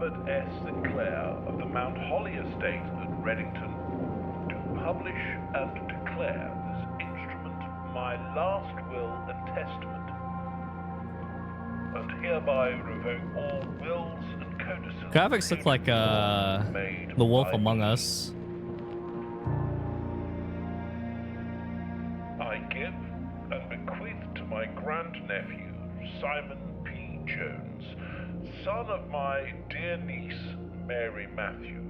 Herbert S. Sinclair of the Mount Holly Estate at Reddington, do publish and declare this instrument my last will and testament, and hereby revoke all wills and codicils. Graphics look like The Wolf Among Us. I give and bequeath to my grandnephew, Simon P. Jones, son of my dear niece, Mary Matthew,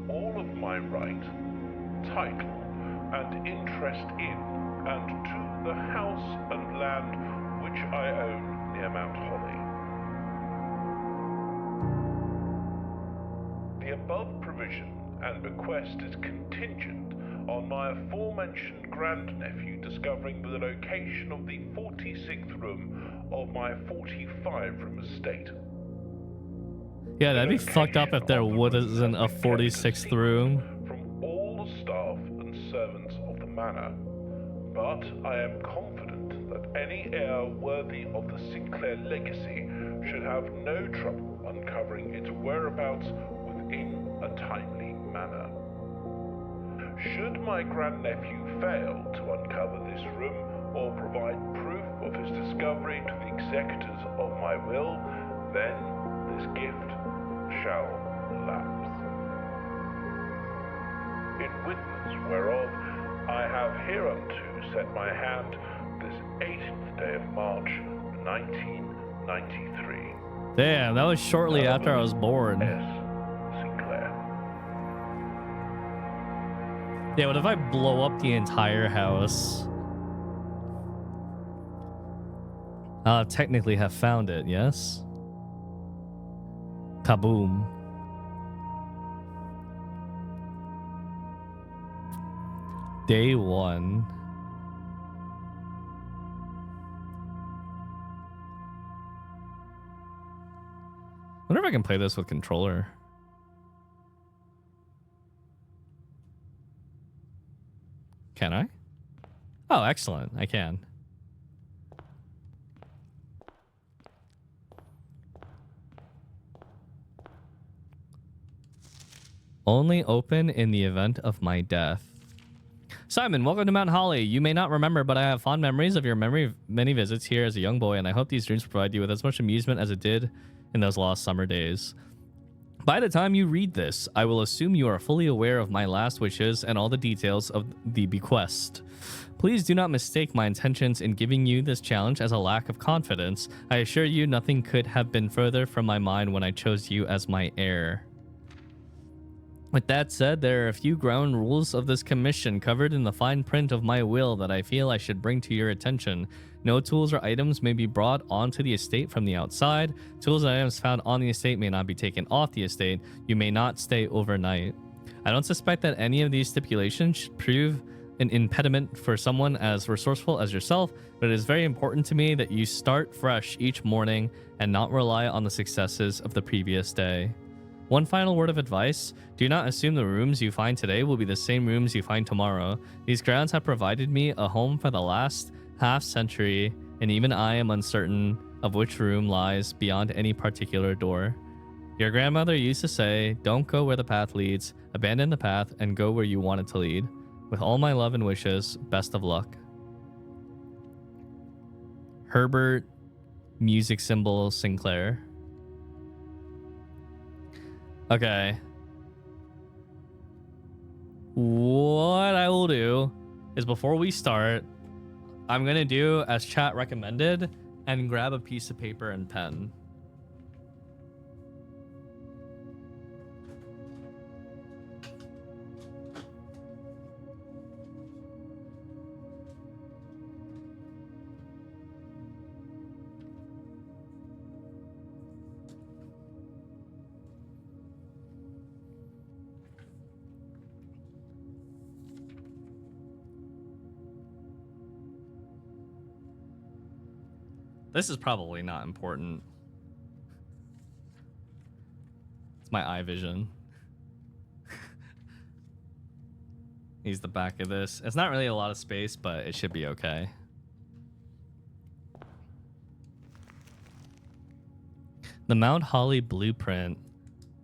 all of my right, title, and interest in and to the house and land which I own near Mount Holly. The above provision and bequest is contingent on my aforementioned grandnephew discovering the location of the 46th room of my 45-room estate. Yeah, that'd be fucked up if there wasn't a 46th room. From all the staff and servants of the manor, but I am confident that any heir worthy of the Sinclair legacy should have no trouble uncovering its whereabouts within a timely manner. Should my grandnephew fail to uncover this room or provide proof of his discovery to the executors of my will, then this gift shall lapse. In witness whereof I have hereunto set my hand this 18th day of March, 1993. Damn, that was shortly after I was born. Yeah, what if I blow up the entire house? I'll technically have found it, yes? Kaboom. Day 1. I wonder if I can play this with controller. Can I? Oh, excellent. I can. Only open in the event of my death. Simon, welcome to Mount Holly. You may not remember, but I have fond memories of your many visits here as a young boy, and I hope these dreams provide you with as much amusement as it did in those lost summer days. By the time you read this, I will assume you are fully aware of my last wishes and all the details of the bequest. Please do not mistake my intentions in giving you this challenge as a lack of confidence. I assure you nothing could have been further from my mind when I chose you as my heir. With that said, there are a few ground rules of this commission covered in the fine print of my will that I feel I should bring to your attention. No tools or items may be brought onto the estate from the outside. Tools and items found on the estate may not be taken off the estate. You may not stay overnight. I don't suspect that any of these stipulations should prove an impediment for someone as resourceful as yourself, but it is very important to me that you start fresh each morning and not rely on the successes of the previous day. One final word of advice: do not assume the rooms you find today will be the same rooms you find tomorrow. These grounds have provided me a home for the last half century, and even I am uncertain of which room lies beyond any particular door. Your grandmother used to say, don't go where the path leads, abandon the path and go where you want it to lead. With all my love and wishes, best of luck. Herbert, music symbol, Sinclair. Okay. What I will do is, before we start, I'm going to do as chat recommended and grab a piece of paper and pen. This is probably not important. It's my eye vision. He's the back of this. It's not really a lot of space, but it should be okay. The Mount Holly blueprint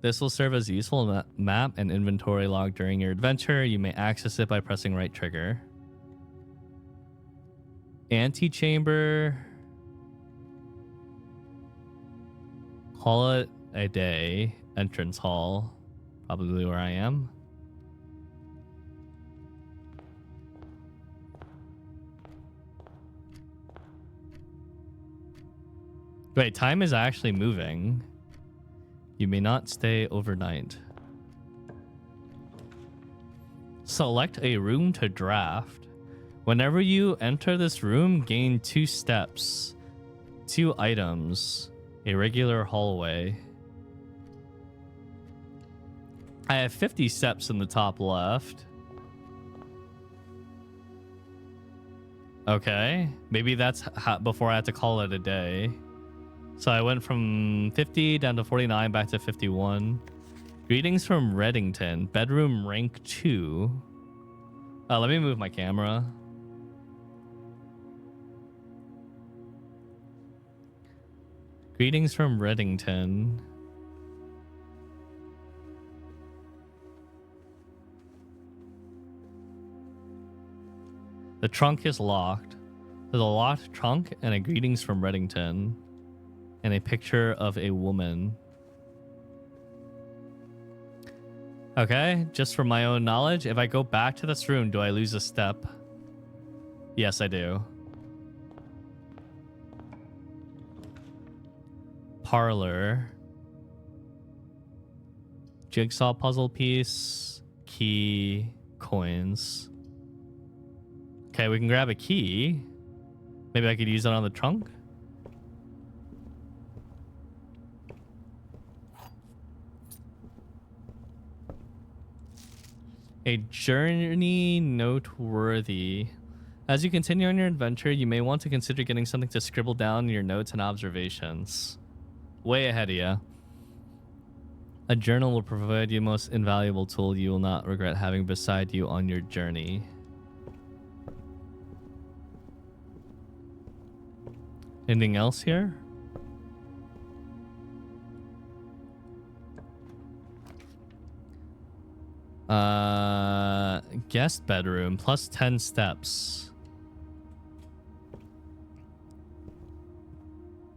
This will serve as a useful map and inventory log during your adventure. You may access it by pressing right trigger. Antechamber. Call it a day. Entrance hall. Probably where I am. Wait, time is actually moving. You may not stay overnight. Select a room to draft. Whenever you enter this room, gain 2 steps, 2 items, a regular hallway. I have 50 steps in the top left. Okay, maybe that's before I had to call it a day. So I went from 50 down to 49, back to 51. Greetings from Reddington, bedroom rank 2. Let me move my camera. Greetings from Reddington. The trunk is locked. There's a locked trunk and a greetings from Reddington. And a picture of a woman. Okay, just for my own knowledge, if I go back to this room, do I lose a step? Yes, I do. Parlor. Jigsaw puzzle piece. Key. Coins. Okay, we can grab a key. Maybe I could use that on the trunk. A journey noteworthy. As you continue on your adventure, you may want to consider getting something to scribble down your notes and observations. Way ahead of you. A journal will provide you the most invaluable tool you will not regret having beside you on your journey. Anything else here? Guest bedroom plus 10 steps.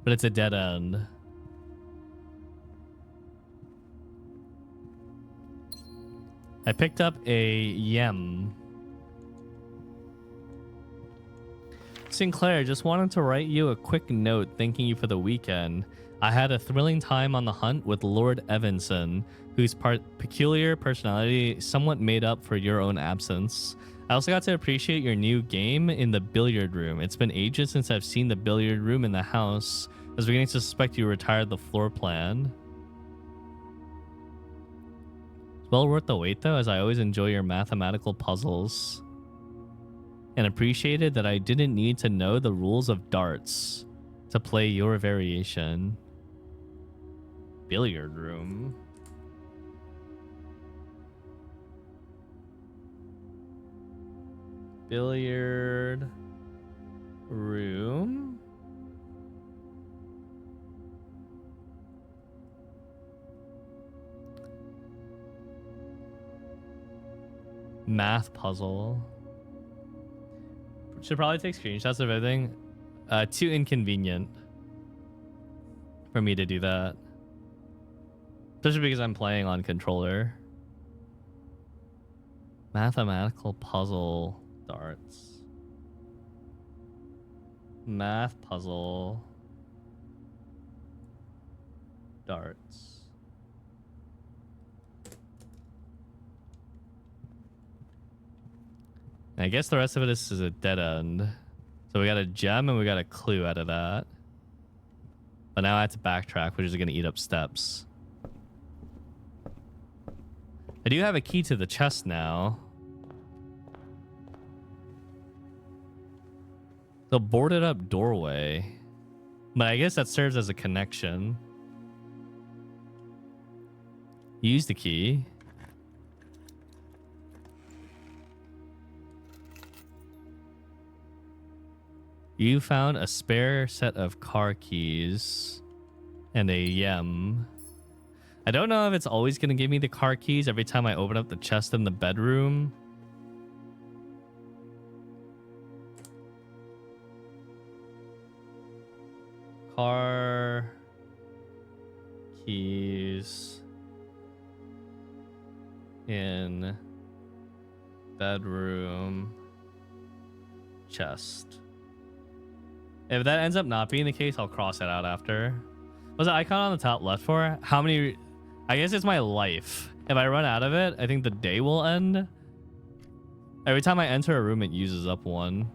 But it's a dead end. I picked up a yem. Sinclair, just wanted to write you a quick note thanking you for the weekend. I had a thrilling time on the hunt with Lord Evanson, whose peculiar personality somewhat made up for your own absence. I also got to appreciate your new game in the billiard room. It's been ages since I've seen the billiard room in the house. I was beginning to suspect you retired the floor plan. It's well worth the wait though, as I always enjoy your mathematical puzzles. And appreciated that I didn't need to know the rules of darts to play your variation. Billiard room. Billiard room. Math puzzle. Should probably take screenshots of everything. Too inconvenient for me to do that. Especially because I'm playing on controller. Mathematical puzzle darts. Math puzzle darts. I guess the rest of it is a dead end. So we got a gem and we got a clue out of that. But now I have to backtrack, which is going to eat up steps. I do have a key to the chest now. The boarded up doorway. But I guess that serves as a connection. Use the key. You found a spare set of car keys and a yem. I don't know if it's always going to give me the car keys every time I open up the chest in the bedroom. Car keys in bedroom chest. If that ends up not being the case, I'll cross it out after. Was the icon on the top left for? How many? I guess it's my life. If I run out of it, I think the day will end. Every time I enter a room, it uses up one.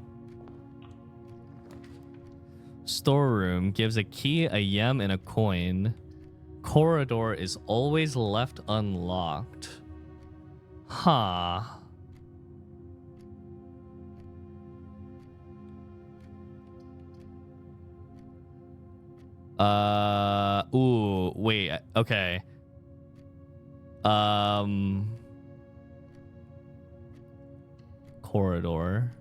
Storeroom gives a key, a yem, and a coin. Corridor is always left unlocked. Huh. Ooh, wait. Okay. Corridor.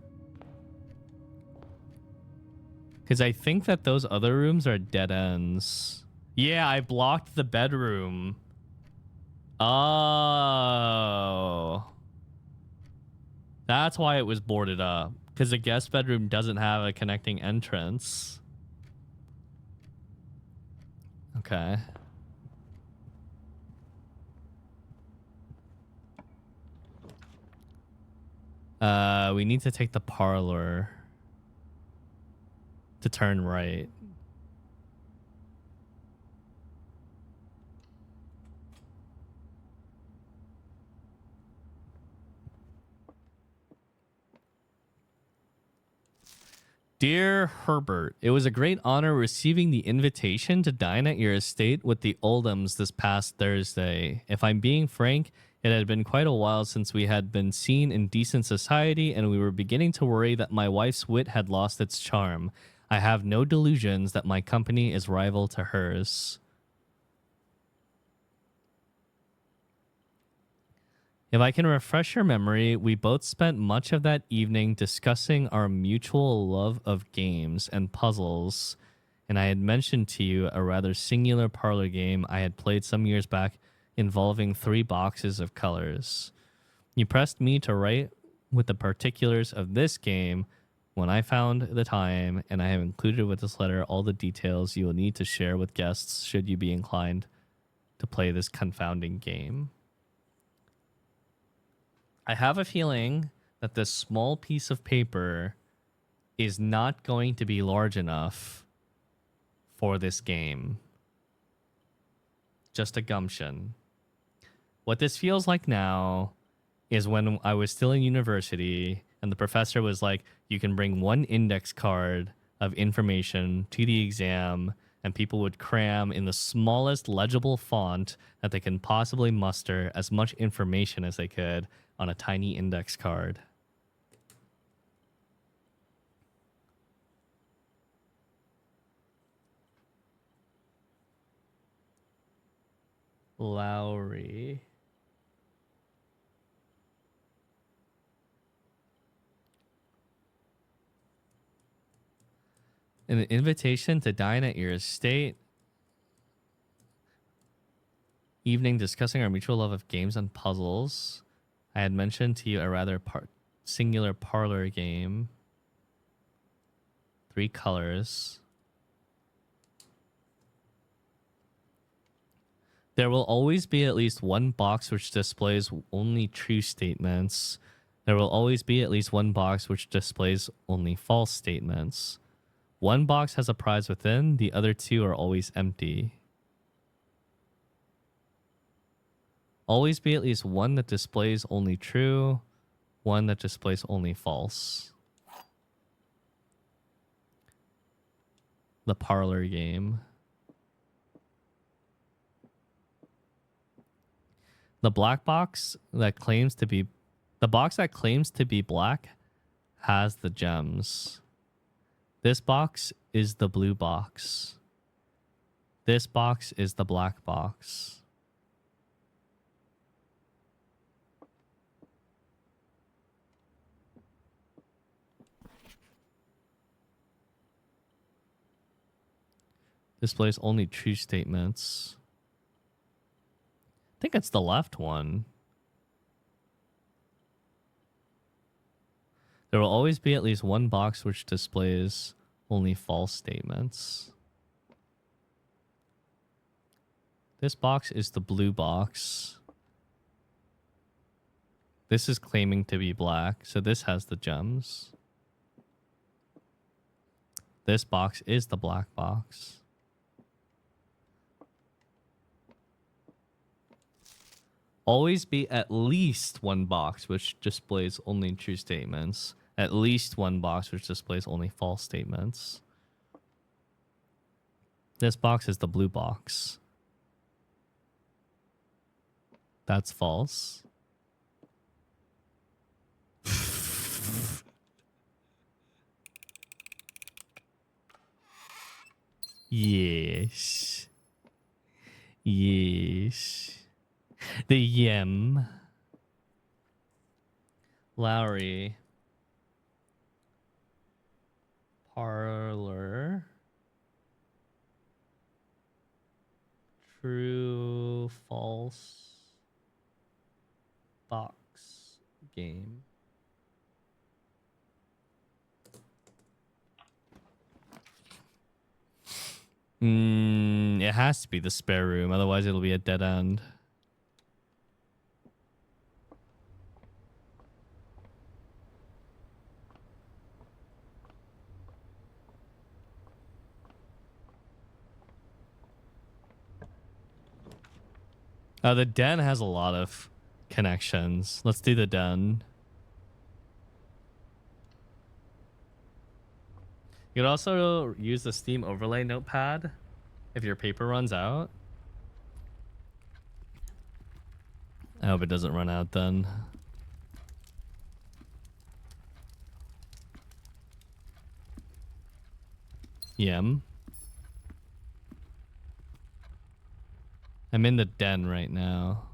Because I think that those other rooms are dead ends. Yeah, I blocked the bedroom. Oh. That's why it was boarded up. Because the guest bedroom doesn't have a connecting entrance. Okay. We need to take the parlor to turn right. Dear Herbert, it was a great honor receiving the invitation to dine at your estate with the Oldhams this past Thursday. If I'm being frank, it had been quite a while since we had been seen in decent society, and we were beginning to worry that my wife's wit had lost its charm. I have no delusions that my company is rival to hers. If I can refresh your memory, we both spent much of that evening discussing our mutual love of games and puzzles, and I had mentioned to you a rather singular parlor game I had played some years back involving 3 boxes of colors. You pressed me to write with the particulars of this game when I found the time, and I have included with this letter all the details you will need to share with guests should you be inclined to play this confounding game. I have a feeling that this small piece of paper is not going to be large enough for this game. Just a gumption. What this feels like now is when I was still in university and the professor was like, you can bring 1 index card of information to the exam, and people would cram in the smallest legible font that they can possibly muster as much information as they could on a tiny index card. Lowry. An invitation to dine at your estate. Evening discussing our mutual love of games and puzzles. I had mentioned to you a rather singular parlor game. 3 colors. There will always be at least 1 box which displays only true statements. There will always be at least 1 box which displays only false statements. 1 box has a prize within, the other 2 are always empty. Always be at least 1 that displays only true, 1 that displays only false. The parlor game. The black box that claims to be... The box that claims to be black has the gems. This box is the blue box. This box is the black box. Displays only true statements. think it's the left one. There will always be at least one box which displays only false statements. This box is the blue box. This is claiming to be black, so this has the gems. This box is the black box. Always be at least one box which displays only true statements. At least one box which displays only false statements. This box is the blue box. That's false. Yes. Yes. The Yem. Lowry. Parlor. True, false. Box game. It has to be the spare room, otherwise it'll be a dead end. The den has a lot of connections. Let's do the den. You could also use the Steam overlay notepad if your paper runs out. I hope it doesn't run out then. Yem. I'm in the den right now.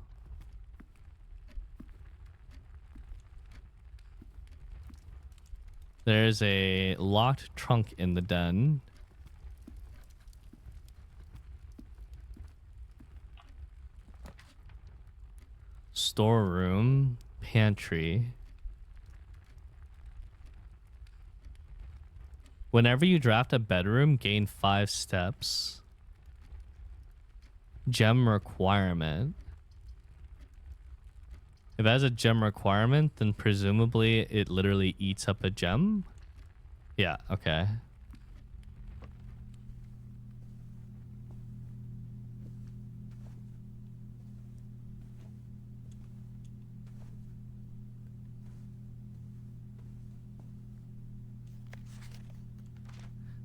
There's a locked trunk in the den. Storeroom, pantry. Whenever you draft a bedroom, gain 5 steps. Gem requirement. If it has a gem requirement, then presumably it literally eats up a gem. Yeah, okay.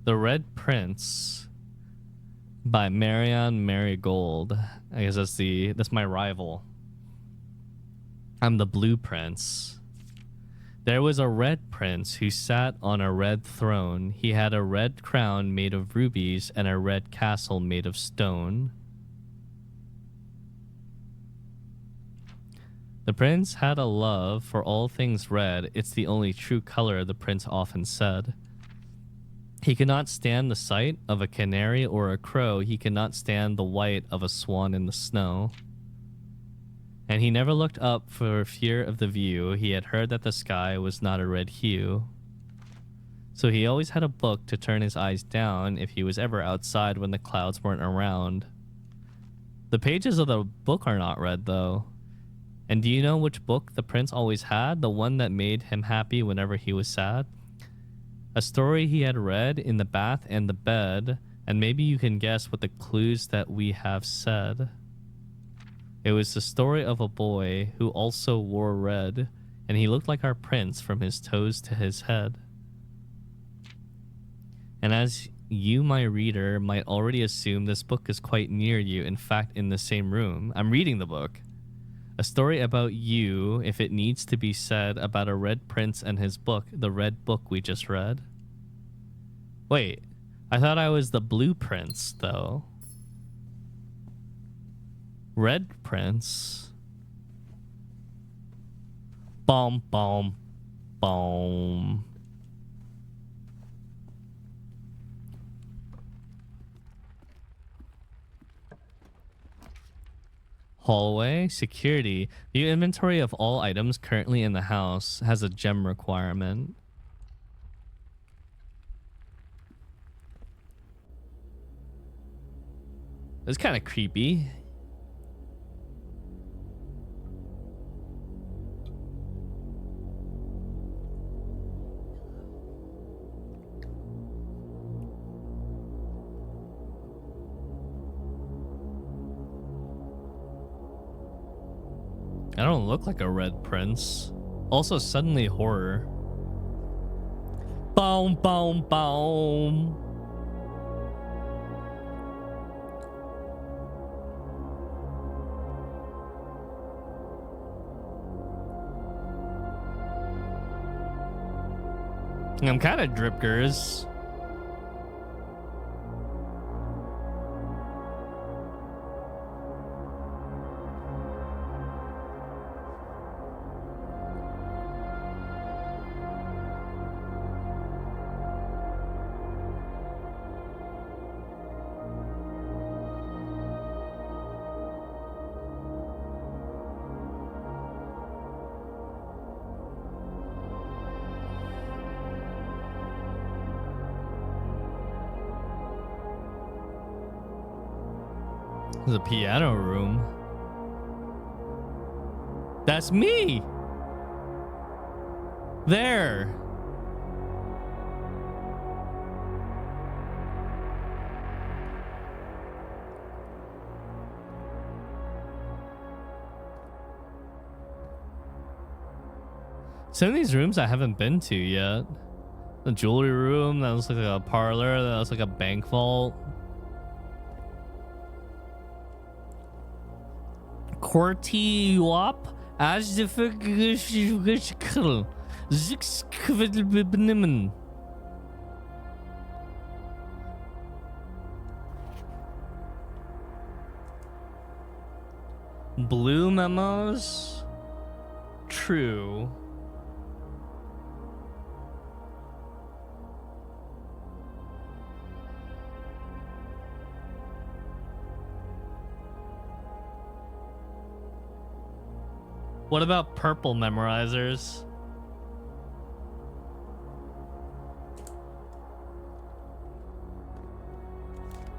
The Red Prince by Marion Marigold. I guess that's my rival. I'm the Blue Prince. There was a red prince who sat on a red throne. He had a red crown made of rubies and a red castle made of stone. The prince had a love for all things red. It's the only true color, the prince often said. He could not stand the sight of a canary or a crow. He could not stand the white of a swan in the snow. And he never looked up for fear of the view. He had heard that the sky was not a red hue. So he always had a book to turn his eyes down if he was ever outside when the clouds weren't around. The pages of the book are not red, though. And do you know which book the prince always had? The one that made him happy whenever he was sad? A story he had read in the bath and the bed, and maybe you can guess what the clues that we have said. It was the story of a boy who also wore red, and he looked like our prince from his toes to his head. And as you, my reader, might already assume, this book is quite near you, in fact, in the same room. I'm reading the book. A story about you, if it needs to be said, about a red prince and his book, the red book we just read. Wait, I thought I was the Blue Prince, though. Red Prince. Boom, boom, boom. Hallway. Security. View inventory of all items currently in the house. Has a gem requirement. It's kind of creepy. I don't look like a red prince. Also, suddenly horror. Boom, boom, boom. I'm kind of dripkers. There's a piano room. That's me. There. Some of these rooms I haven't been to yet. The jewelry room, that looks like a parlor, that looks like a bank vault. Corti wap as the blue memos. True. What about purple memorizers?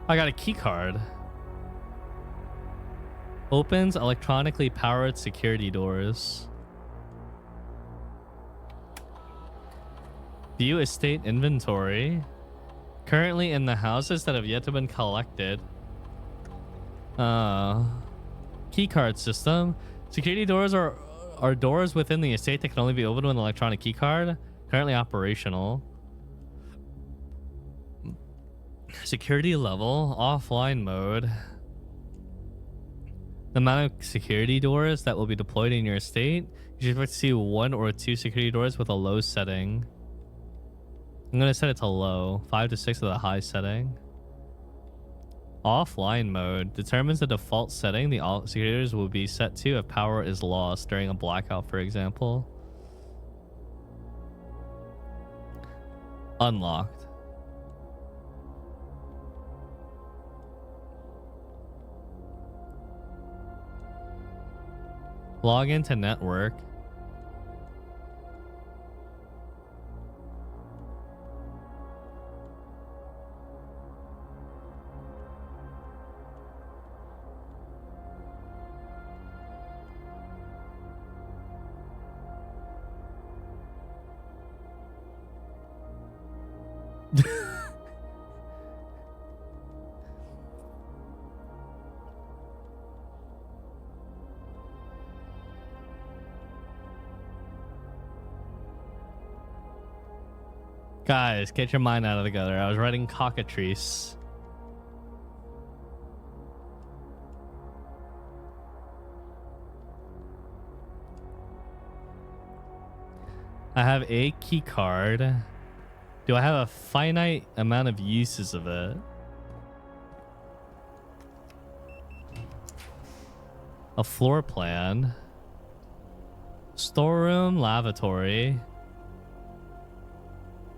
I got a key card. Opens electronically powered security doors. View estate inventory. Currently in the houses that have yet to been collected. Key card system. Security doors are doors within the estate that can only be opened with an electronic key card. Currently operational. Security level, offline mode. The amount of security doors that will be deployed in your estate. You should expect to see 1 or 2 security doors with a low setting. I'm going to set it to low. 5 to 6 with a high setting. Offline mode determines the default setting the security doors will be set to if power is lost during a blackout, for example. Unlocked. Log into network. Guys, get your mind out of the gutter. I was writing cockatrice. I have a key card. Do I have a finite amount of uses of it? A floor plan. Storeroom, lavatory.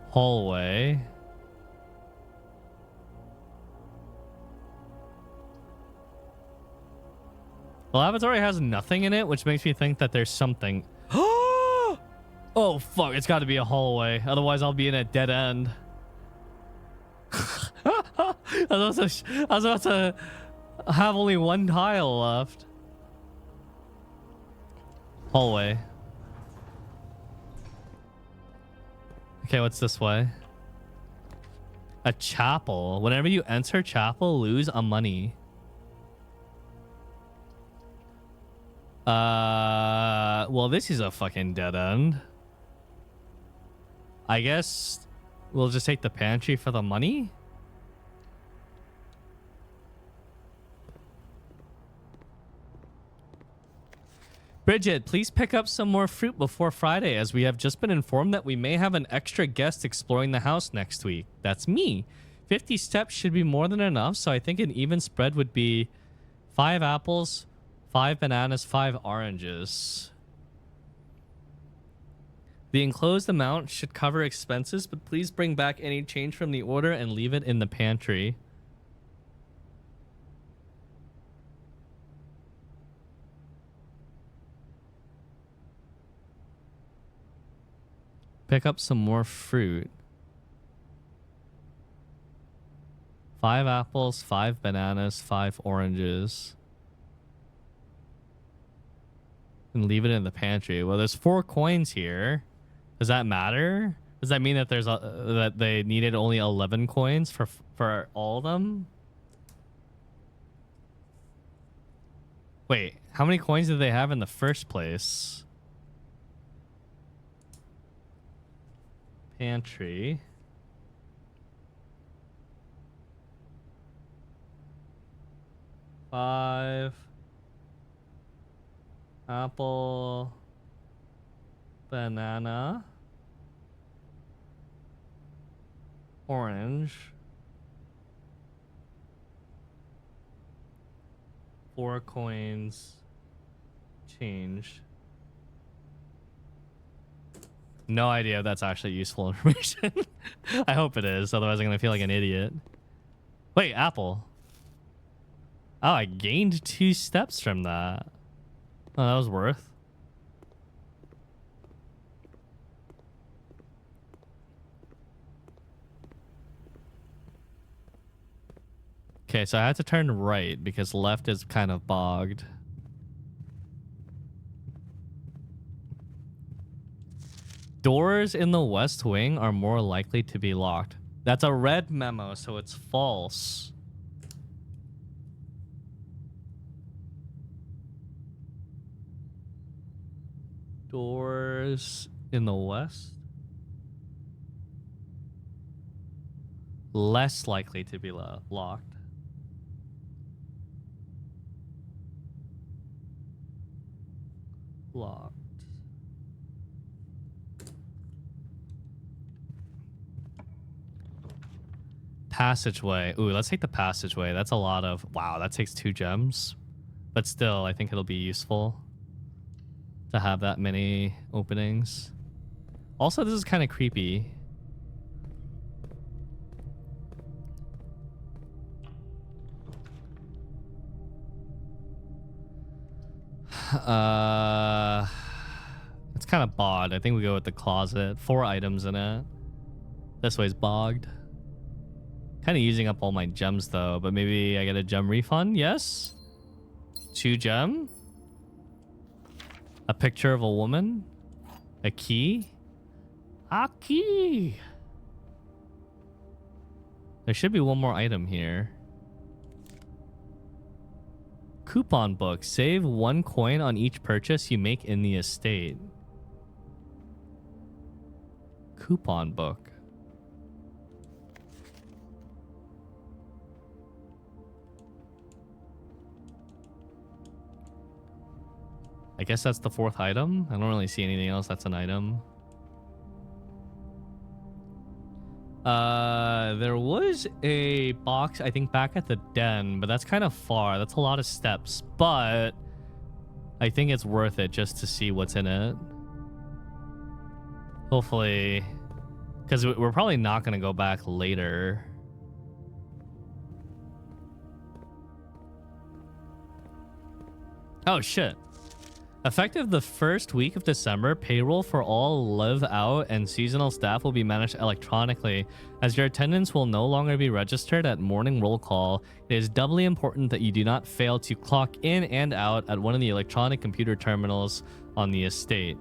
Hallway. The laboratory has nothing in it, which makes me think that there's something. Oh, fuck. It's got to be a hallway. Otherwise, I'll be in a dead end. I was about to have only one tile left. Hallway. Okay, what's this way? A chapel. Whenever you enter chapel, lose a money. Well, this is a fucking dead end. I guess we'll just take the pantry for the money. Bridget, please pick up some more fruit before Friday, as we have just been informed that we may have an extra guest exploring the house next week. That's me. 50 steps should be more than enough, so I think an even spread would be 5 apples, 5 bananas, 5 oranges. The enclosed amount should cover expenses, but please bring back any change from the order and leave it in the pantry. Pick up some more fruit. 5 apples, 5 bananas, 5 oranges. And leave it in the pantry. Well, there's 4 coins here. Does that matter? Does that mean that there's that they needed only 11 coins for all of them? Wait, how many coins did they have in the first place? Pantry. Five. Apple. Banana. Orange. 4 coins. Change. No idea if that's actually useful information. I hope it is, otherwise I'm gonna feel like an idiot. Wait, apple. Oh, I gained 2 steps from that. Oh, that was worth. Okay, so I had to turn right because left is kind of bogged. Doors in the west wing are more likely to be locked. That's a red memo, so it's false. Doors in the west? Less likely to be locked. Locked. Passageway. Ooh, let's take the passageway. That's a lot of... Wow, that takes 2 gems. But still, I think it'll be useful to have that many openings. Also, this is kind of creepy. It's kind of bogged. I think we go with the closet. 4 items in it. This way's bogged. Kind of using up all my gems though, but maybe I get a gem refund. Yes. 2 gem. A picture of a woman. A key. A key. There should be one more item here. Coupon book. Save 1 coin on each purchase you make in the estate. Coupon book. I guess that's the 4th item. I don't really see anything else that's an item. There was a box, I think, back at the den, but that's kind of far. That's a lot of steps, but I think it's worth it just to see what's in it. Hopefully, because we're probably not going to go back later. Oh, shit. Effective the first week of December, payroll for all live out and seasonal staff will be managed electronically. As your attendance will no longer be registered at morning roll call, it is doubly important that you do not fail to clock in and out at one of the electronic computer terminals on the estate.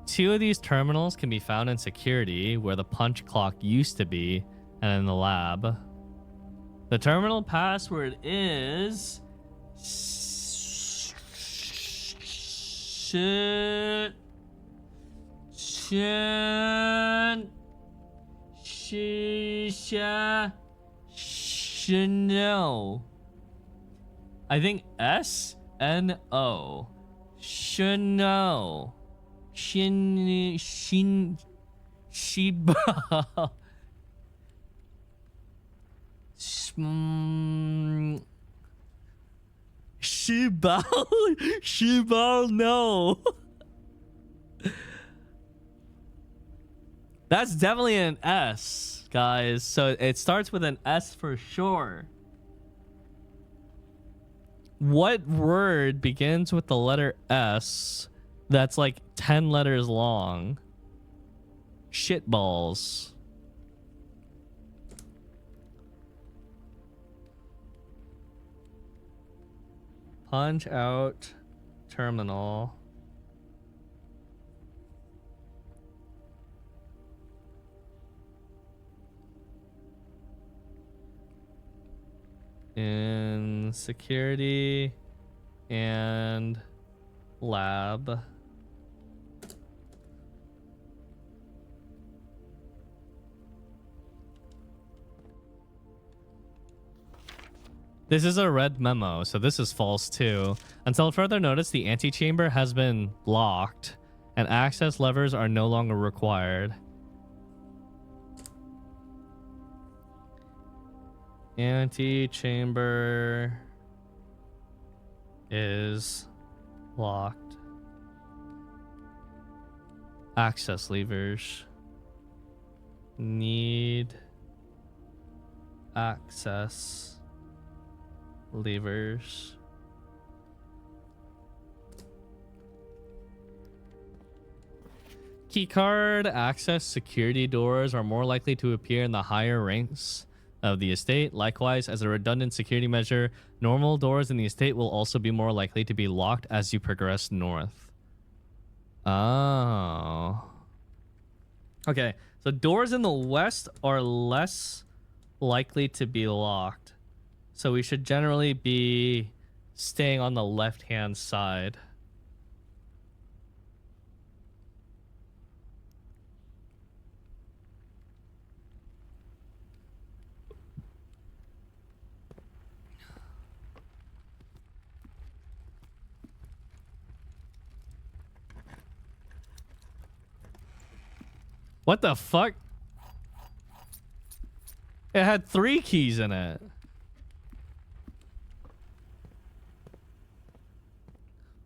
Two of these terminals can be found in security, where the punch clock used to be, and in the lab. The terminal password is shit. No. I think SNO. Shino. Shiba. Shibal, no. That's definitely an S, guys. So it starts with an S for sure. What word begins with the letter S that's like 10 letters long? Shitballs. Punch out terminal. In security and lab. This is a red memo, so this is false too. Until further notice, the antechamber has been locked and access levers are no longer required. Antechamber is locked. Access levers need access levers. Keycard access security doors are more likely to appear in the higher ranks of the estate. Likewise, as a redundant security measure, normal doors in the estate will also be more likely to be locked as you progress north. Oh. Okay, so doors in the west are less likely to be locked. So we should generally be staying on the left-hand side. What the fuck? It had 3 keys in it.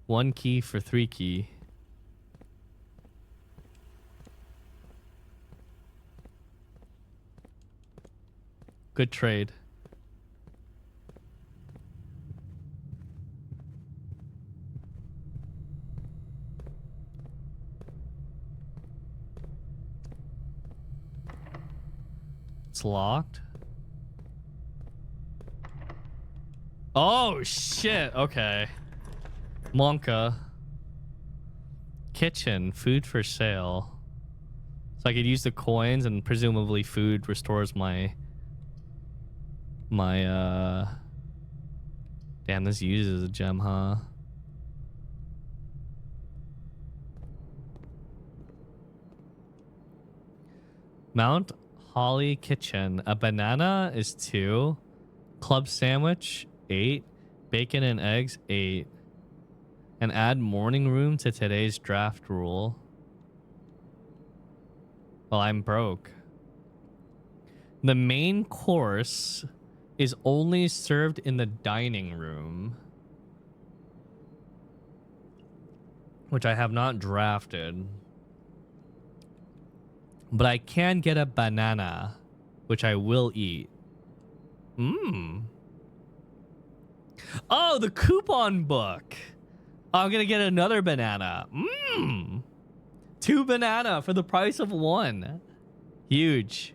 One key for 3 key. Good trade. It's locked. Oh shit, okay. Monka. Kitchen, food for sale. So I could use the coins and presumably food restores my damn, this uses a gem, huh? Mount Holly Kitchen. A banana is 2. Club sandwich 8. Bacon and eggs 8. And add morning room to today's draft rule. Well, I'm broke. The main course is only served in the dining room, which I have not drafted. But I can get a banana, which I will eat. Mmm. Oh, the coupon book. I'm gonna get another banana. Mmm. 2 banana for the price of 1. Huge.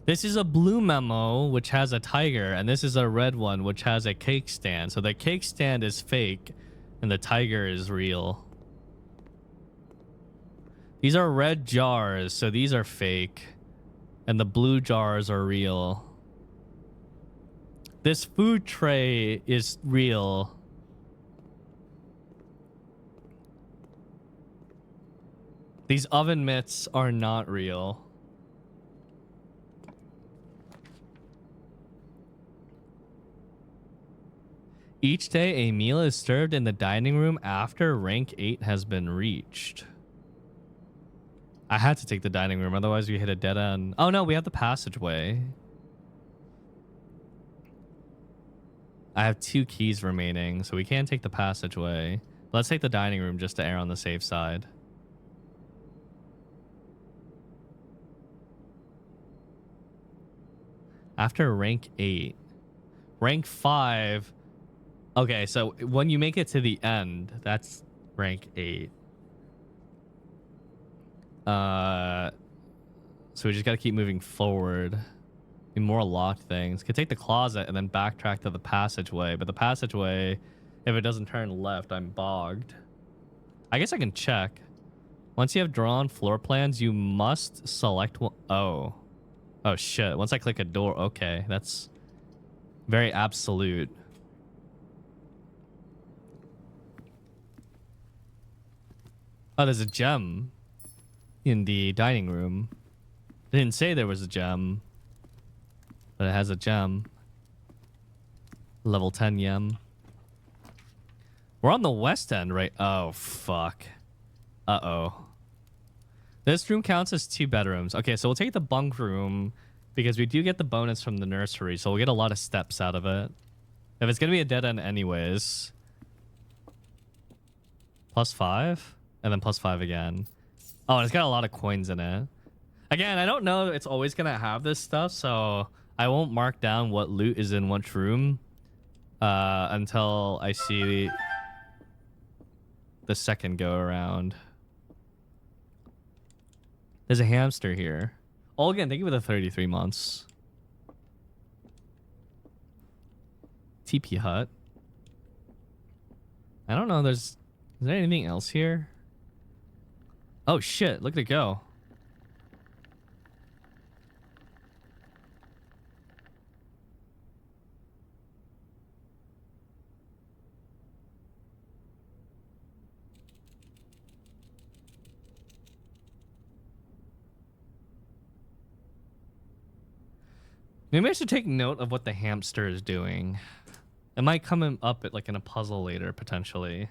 This is a blue memo, which has a tiger, and this is a red one, which has a cake stand. So the cake stand is fake, and the tiger is real. These are red jars, so these are fake, and the blue jars are real. This food tray is real. These oven mitts are not real. Each day, a meal is served in the dining room after rank 8 has been reached. I had to take the dining room, otherwise we hit a dead end. Oh no, we have the passageway. I have 2 keys remaining, so we can take the passageway. Let's take the dining room just to err on the safe side. After rank 8. Rank 5... Okay, so when you make it to the end, that's rank 8. So we just gotta keep moving forward. More locked things. Could take the closet and then backtrack to the passageway, but the passageway, if it doesn't turn left, I'm bogged. I guess I can check. Once you have drawn floor plans, you must select one. Oh shit. Once I click a door, okay, that's very absolute. Oh, there's a gem in the dining room. They didn't say there was a gem, but it has a gem. Level 10 yem. We're on the west end, right? Oh, fuck. Uh-oh. This room counts as 2 bedrooms. Okay, so we'll take the bunk room because we do get the bonus from the nursery, so we'll get a lot of steps out of it. If it's going to be a dead end anyways. +5? And then +5 again. Oh, and it's got a lot of coins in it. Again, I don't know it's always going to have this stuff, so I won't mark down what loot is in which room until I see the second go around. There's a hamster here. Oh, again, thank you for the 33 months. TP hut. I don't know. Is there anything else here? Oh shit, look at it go. Maybe I should take note of what the hamster is doing. It might come up at, like, in a puzzle later, potentially.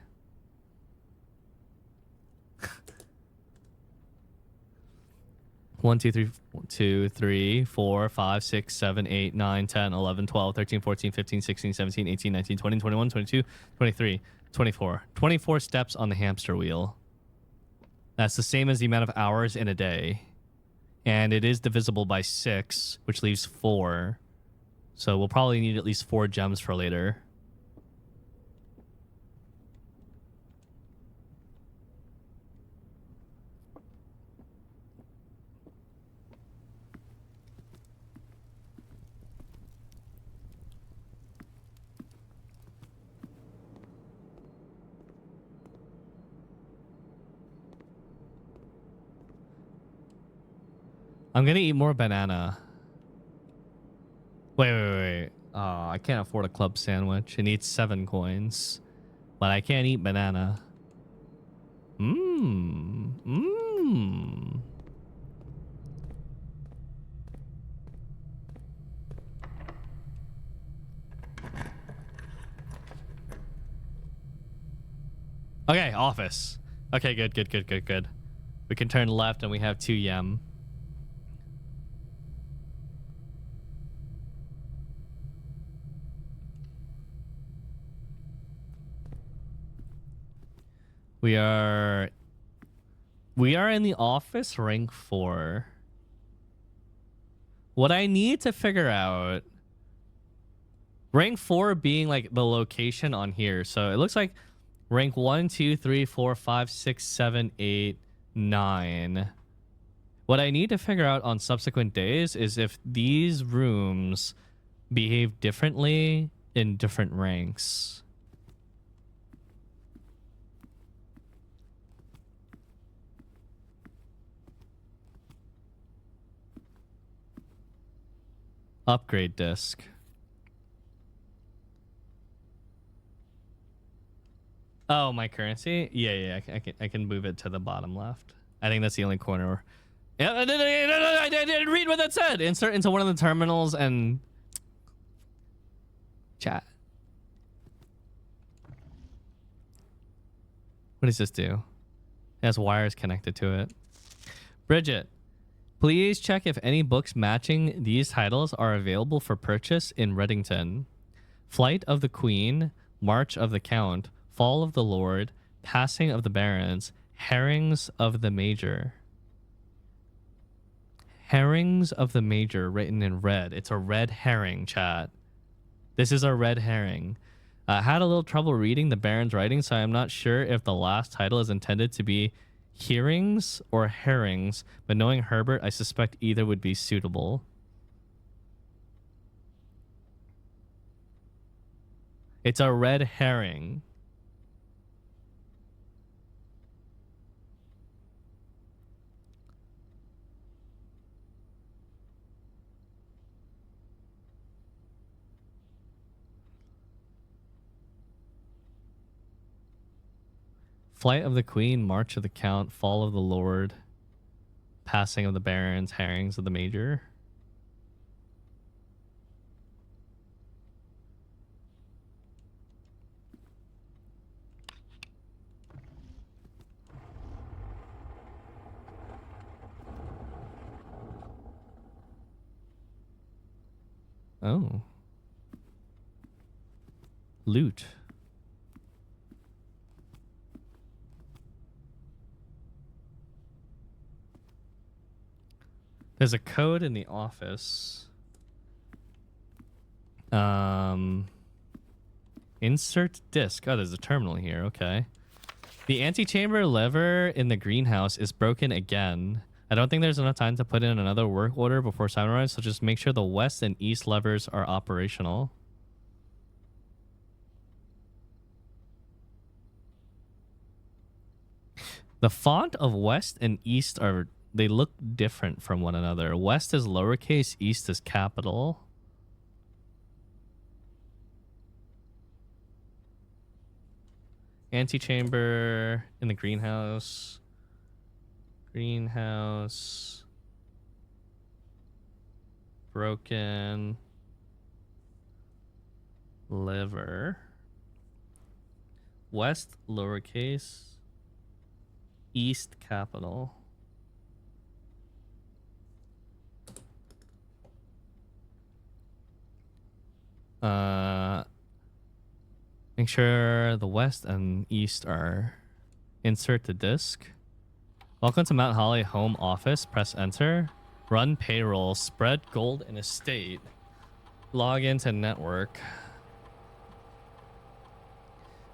1, 2, 3, 2, 3, 4, 5, 6, 7, 8, 9, 10, 11, 12, 13, 14, 15, 16, 17, 18, 19, 20, 21, 22, 23, 24. 24 steps on the hamster wheel. That's the same as the amount of hours in a day. And it is divisible by 6, which leaves 4. So we'll probably need at least 4 gems for later. I'm gonna eat more banana. Wait. I can't afford a club sandwich. It needs 7 coins. But I can't eat banana. Okay, office. Okay, good. We can turn left and we have 2 yem. We are in the office rank 4. What I need to figure out, rank 4 being like the location on here. So it looks like rank 1, 2, 3, 4, 5, 6, 7, 8, 9. What I need to figure out on subsequent days is if these rooms behave differently in different ranks. Upgrade disc. Oh, my currency? Yeah, I can move it to the bottom left. I think that's the only corner. Yeah, I didn't read what that said. Insert into one of the terminals and chat. What does this do? It has wires connected to it. Bridget, please check if any books matching these titles are available for purchase in Reddington. Flight of the Queen, March of the Count, Fall of the Lord, Passing of the Barons, Herrings of the Major. Herrings of the Major written in red. It's a red herring, chat. This is a red herring. I had a little trouble reading the Baron's writing, so I'm not sure if the last title is intended to be hearings or herrings, but knowing Herbert, I suspect either would be suitable. It's a red herring. Flight of the Queen, March of the Count, Fall of the Lord, Passing of the Barons, Herrings of the Major. Oh. Loot. There's a code in the office. Insert disk. Oh, there's a terminal here. Okay. The antechamber lever in the greenhouse is broken again. I don't think there's enough time to put in another work order before sunrise, so just make sure the west and east levers are operational. The font of west and east are... they look different from one another. West is lowercase, east is capital. Antechamber in the greenhouse. Greenhouse. Broken. Liver. West lowercase. East capital. Make sure the west and east are... insert the disk. Welcome to Mount Holly home office. Press enter. Run payroll. Spread gold in estate. Log into network.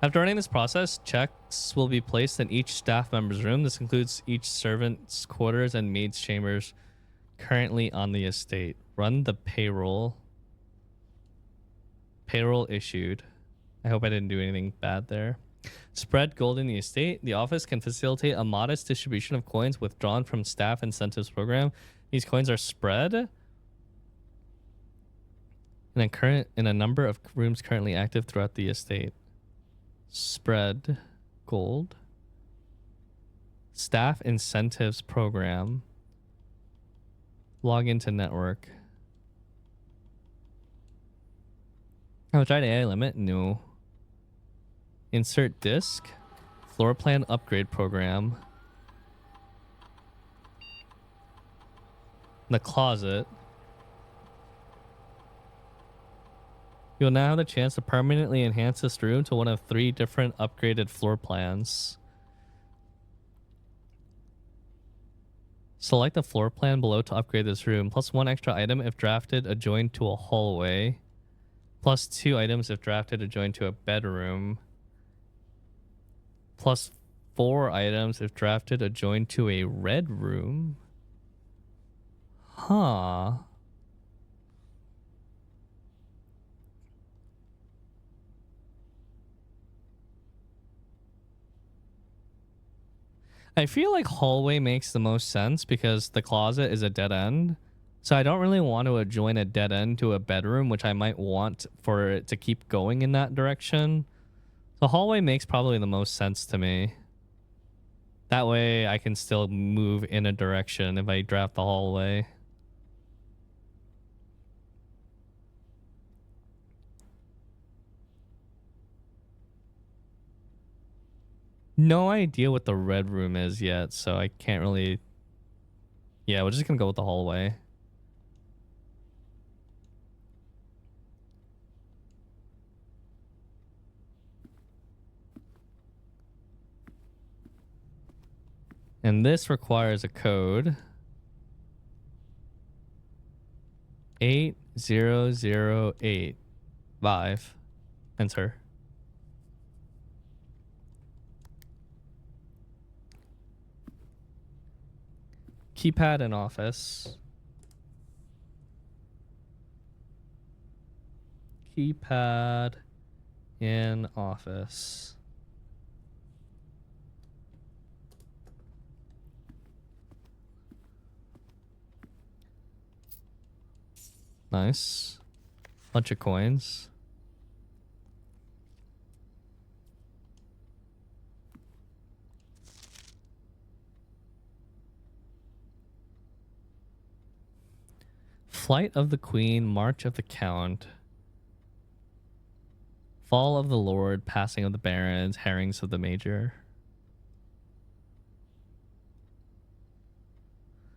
After running this process, checks will be placed in each staff member's room. This includes each servant's quarters and maid's chambers currently on the estate. Run the payroll. Payroll issued. I hope I didn't do anything bad there. Spread gold in the estate. The office can facilitate a modest distribution of coins withdrawn from staff incentives program. These coins are spread in a number of rooms currently active throughout the estate. Spread gold. Staff incentives program. Log into network. Oh, tried AI limit? No. Insert disk. Floor plan upgrade program. The closet. You'll now have the chance to permanently enhance this room to one of 3 different upgraded floor plans. Select the floor plan below to upgrade this room. Plus 1 extra item if drafted adjoined to a hallway. Plus 2 items if drafted adjoined to a bedroom. Plus 4 items if drafted adjoined to a red room. Huh. I feel like hallway makes the most sense because the closet is a dead end. So I don't really want to adjoin a dead end to a bedroom, which I might want for it to keep going in that direction. The hallway makes probably the most sense to me. That way I can still move in a direction if I draft the hallway. No idea what the red room is yet, so I can't really... Yeah, we're just gonna go with the hallway. And this requires a code. 80085. Enter. Keypad in office. Keypad in office. Nice. Bunch of coins. Flight of the Queen, March of the Count. Fall of the Lord, Passing of the Barons, Herrings of the Major.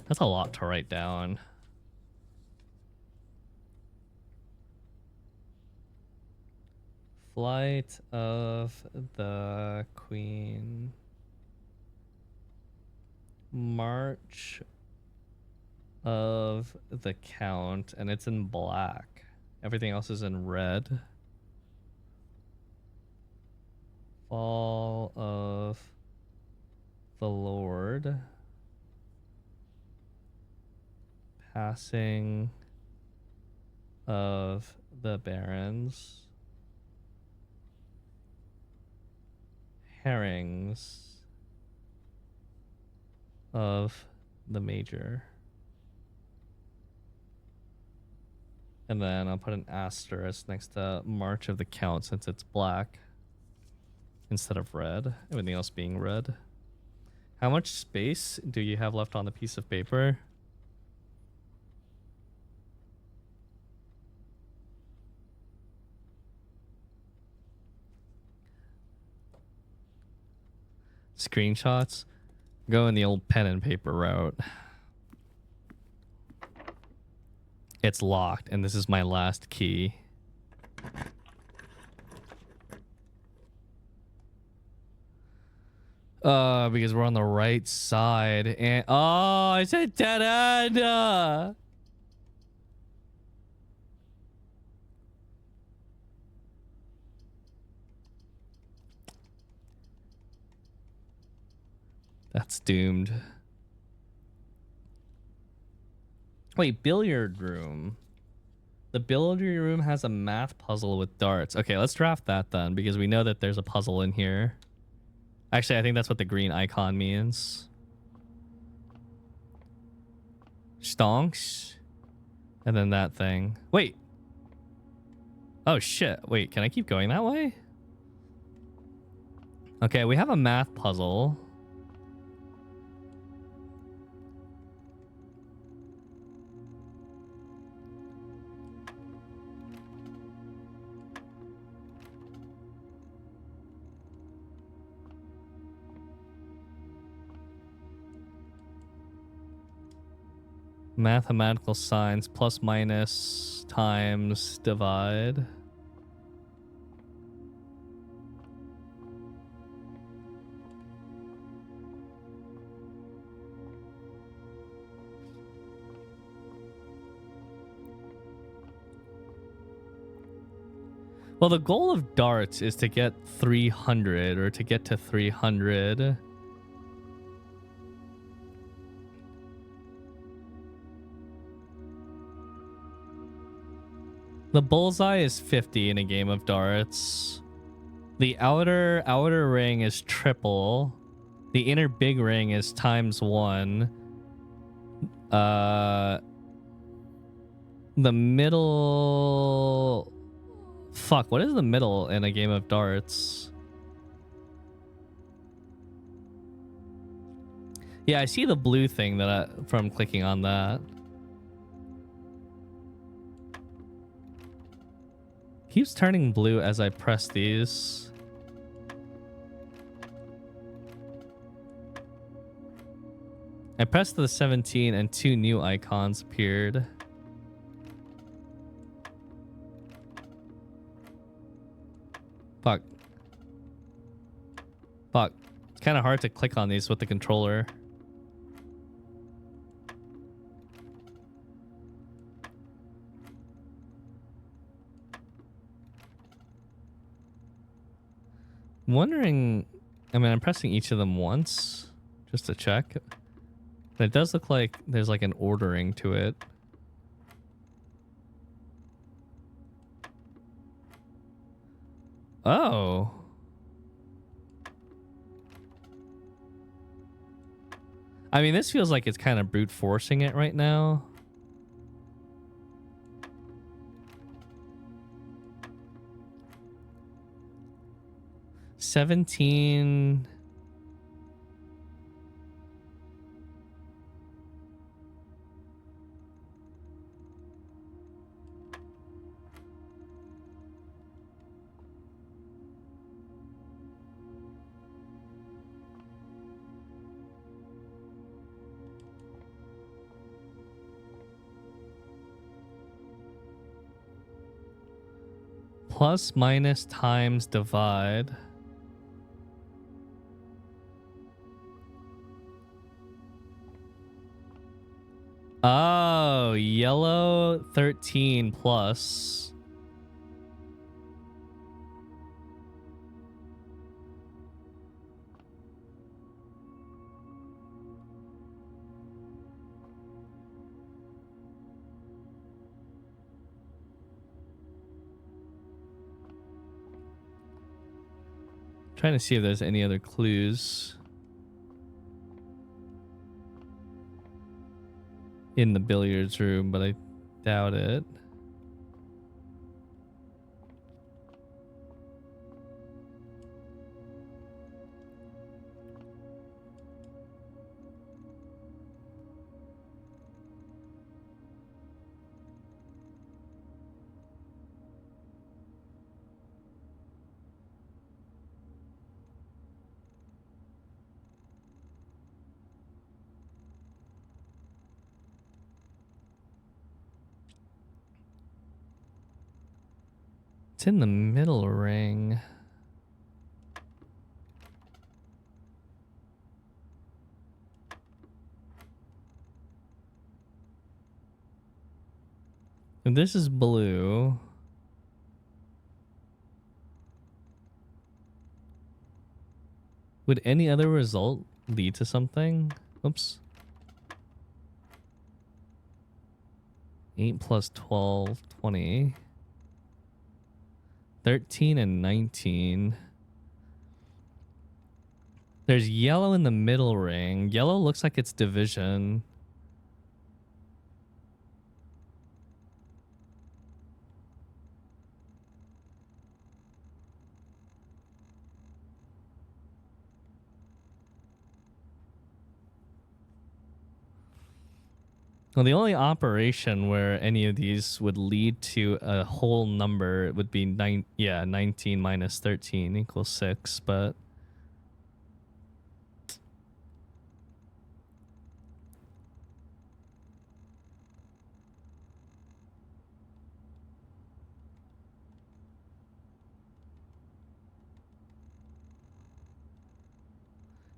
That's a lot to write down. Flight of the Queen. March of the Count, and it's in black. Everything else is in red. Fall of the Lord. Passing of the Barons. Herrings of the Major. And then I'll put an asterisk next to March of the Count since it's black instead of red. Everything else being red. How much space do you have left on the piece of paper? Screenshots? Go in the old pen and paper route. It's locked, and this is my last key. Because we're on the right side, and oh, it's a dead end. That's doomed. Wait, billiard room. The billiard room has a math puzzle with darts. Okay, let's draft that then, because we know that there's a puzzle in here. Actually, I think that's what the green icon means. Stonks. And then that thing. Wait. Oh, shit. Wait, can I keep going that way? Okay, we have a math puzzle. Mathematical signs, plus, minus, times, divide. Well, the goal of darts is to get 300 or to get to 300. The bullseye is 50 in a game of darts. The outer ring is triple. The inner big ring is ×1. The middle... Fuck, what is the middle in a game of darts? Yeah, I see the blue thing from clicking on that. Keeps turning blue as I press these. I pressed the 17 and 2 new icons appeared. Fuck. Fuck. It's kind of hard to click on these with the controller. I'm wondering... I mean, I'm pressing each of them once just to check. But it does look like there's like an ordering to it. Oh. I mean, this feels like it's kind of brute forcing it right now. $17. Plus, minus, times, divide. Oh, yellow 13 plus. Trying to see if there's any other clues in the billiards room, but I doubt it. It's in the middle ring. And this is blue. Would any other result lead to something? Oops. 8 plus 12, 20. 13 and 19. There's yellow in the middle ring. Yellow looks like it's division. Well, the only operation where any of these would lead to a whole number would be 19 minus 13 equals 6, but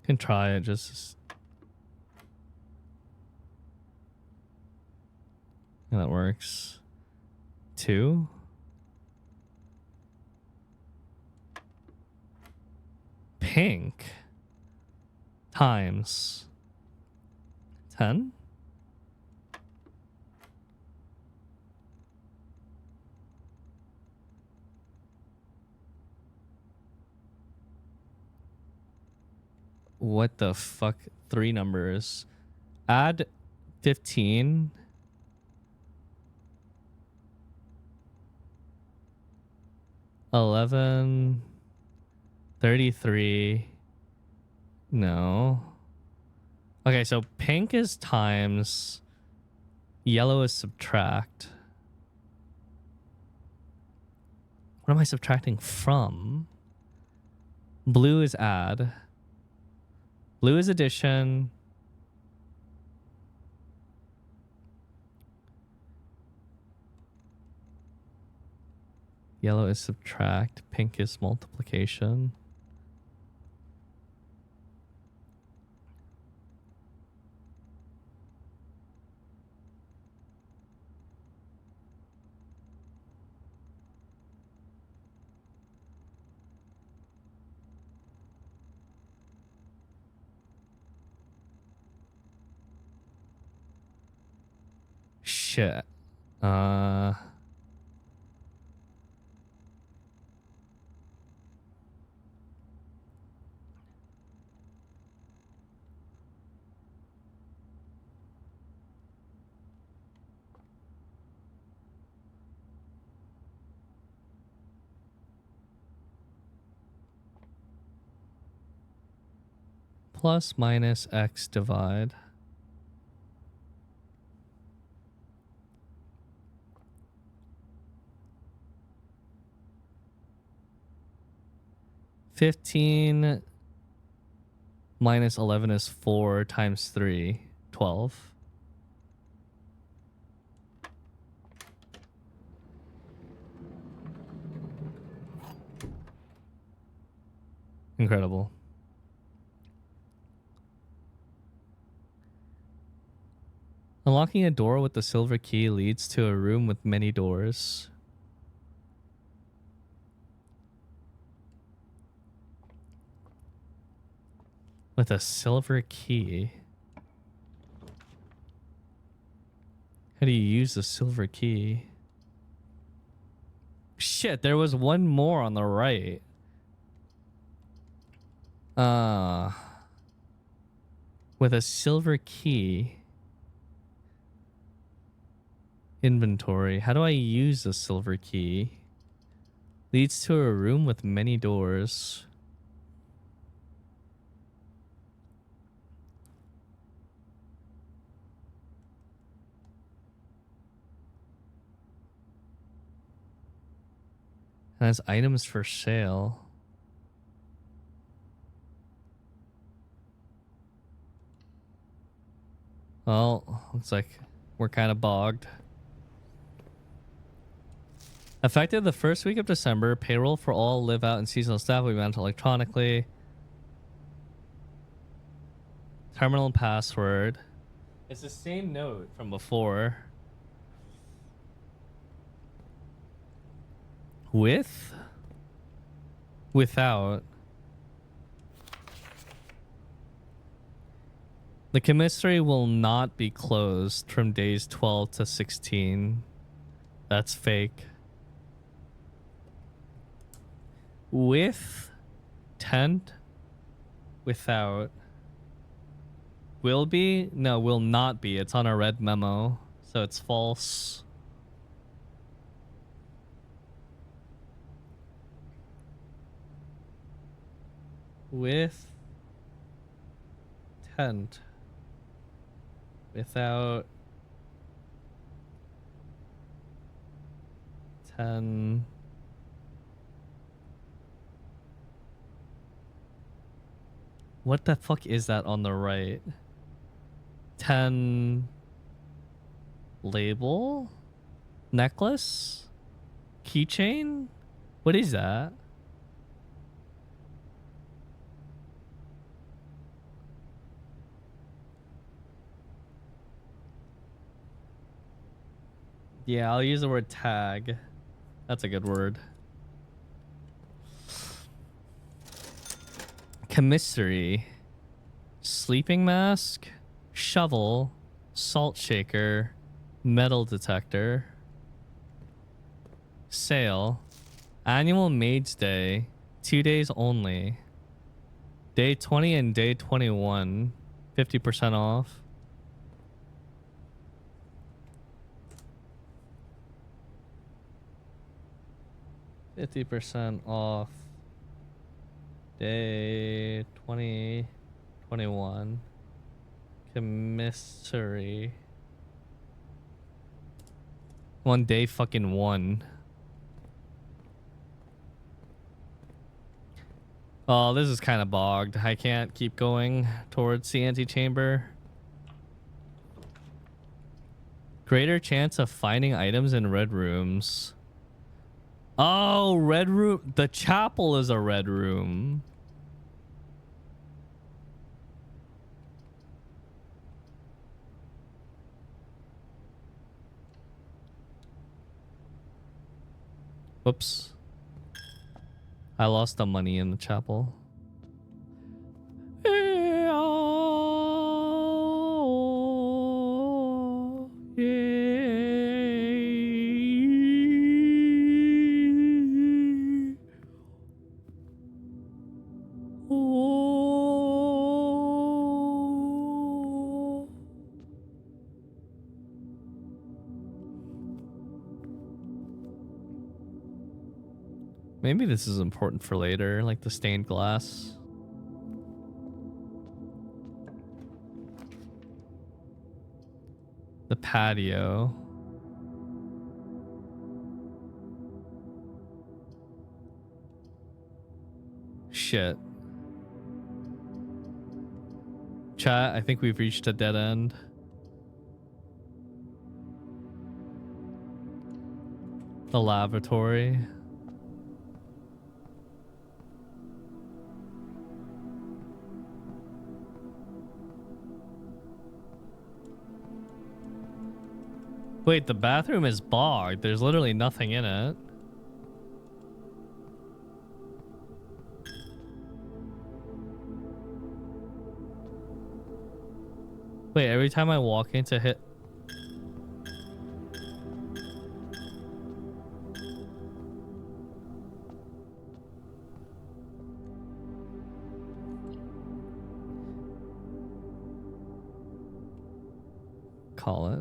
can try it just. Yeah, that works. 2. pink times 10? What the fuck? 3 numbers. Add 15. $11. 33. No. Okay, so pink is times. Yellow is subtract. What am I subtracting from? Blue is add. Blue is addition. Yellow is subtract. Pink is multiplication. Shit. Plus minus x divide. $15 minus 11 is 4 times 3. 12. Incredible. Unlocking a door with the silver key leads to a room with many doors. With a silver key. How do you use the silver key? Shit, there was one more on the right. With a silver key. Inventory. How do I use the silver key? Leads to a room with many doors. And has items for sale. Well, looks like we're kind of bogged. Effective the first week of December, payroll for all live out and seasonal staff will be managed electronically. Terminal password. It's the same note from before. With? Without. The commissary will not be closed from days 12 to 16. That's fake. With tent, without. Will be? No, will not be. It's on a red memo, so it's false. With tent, without 10. What the fuck is that on the right? 10 label? Necklace? Keychain? What is that? Yeah, I'll use the word tag. That's a good word. Commissary. Sleeping mask. Shovel. Salt shaker. Metal detector. Sale. Annual Maids Day. 2 days only. Day 20 and day 21. 50% off. %50 off. Day 20, 21. Commissary. 1 day fucking 1. Oh, this is kind of bogged. I can't keep going towards the antechamber. Greater chance of finding items in red rooms. Oh, red room. The chapel is a red room. Whoops. I lost the money in the chapel. Maybe this is important for later, like the stained glass. The patio. Shit. Chat, I think we've reached a dead end. The lavatory. Wait, the bathroom is bogged. There's literally nothing in it. Wait, every time I walk in to hit... Call it.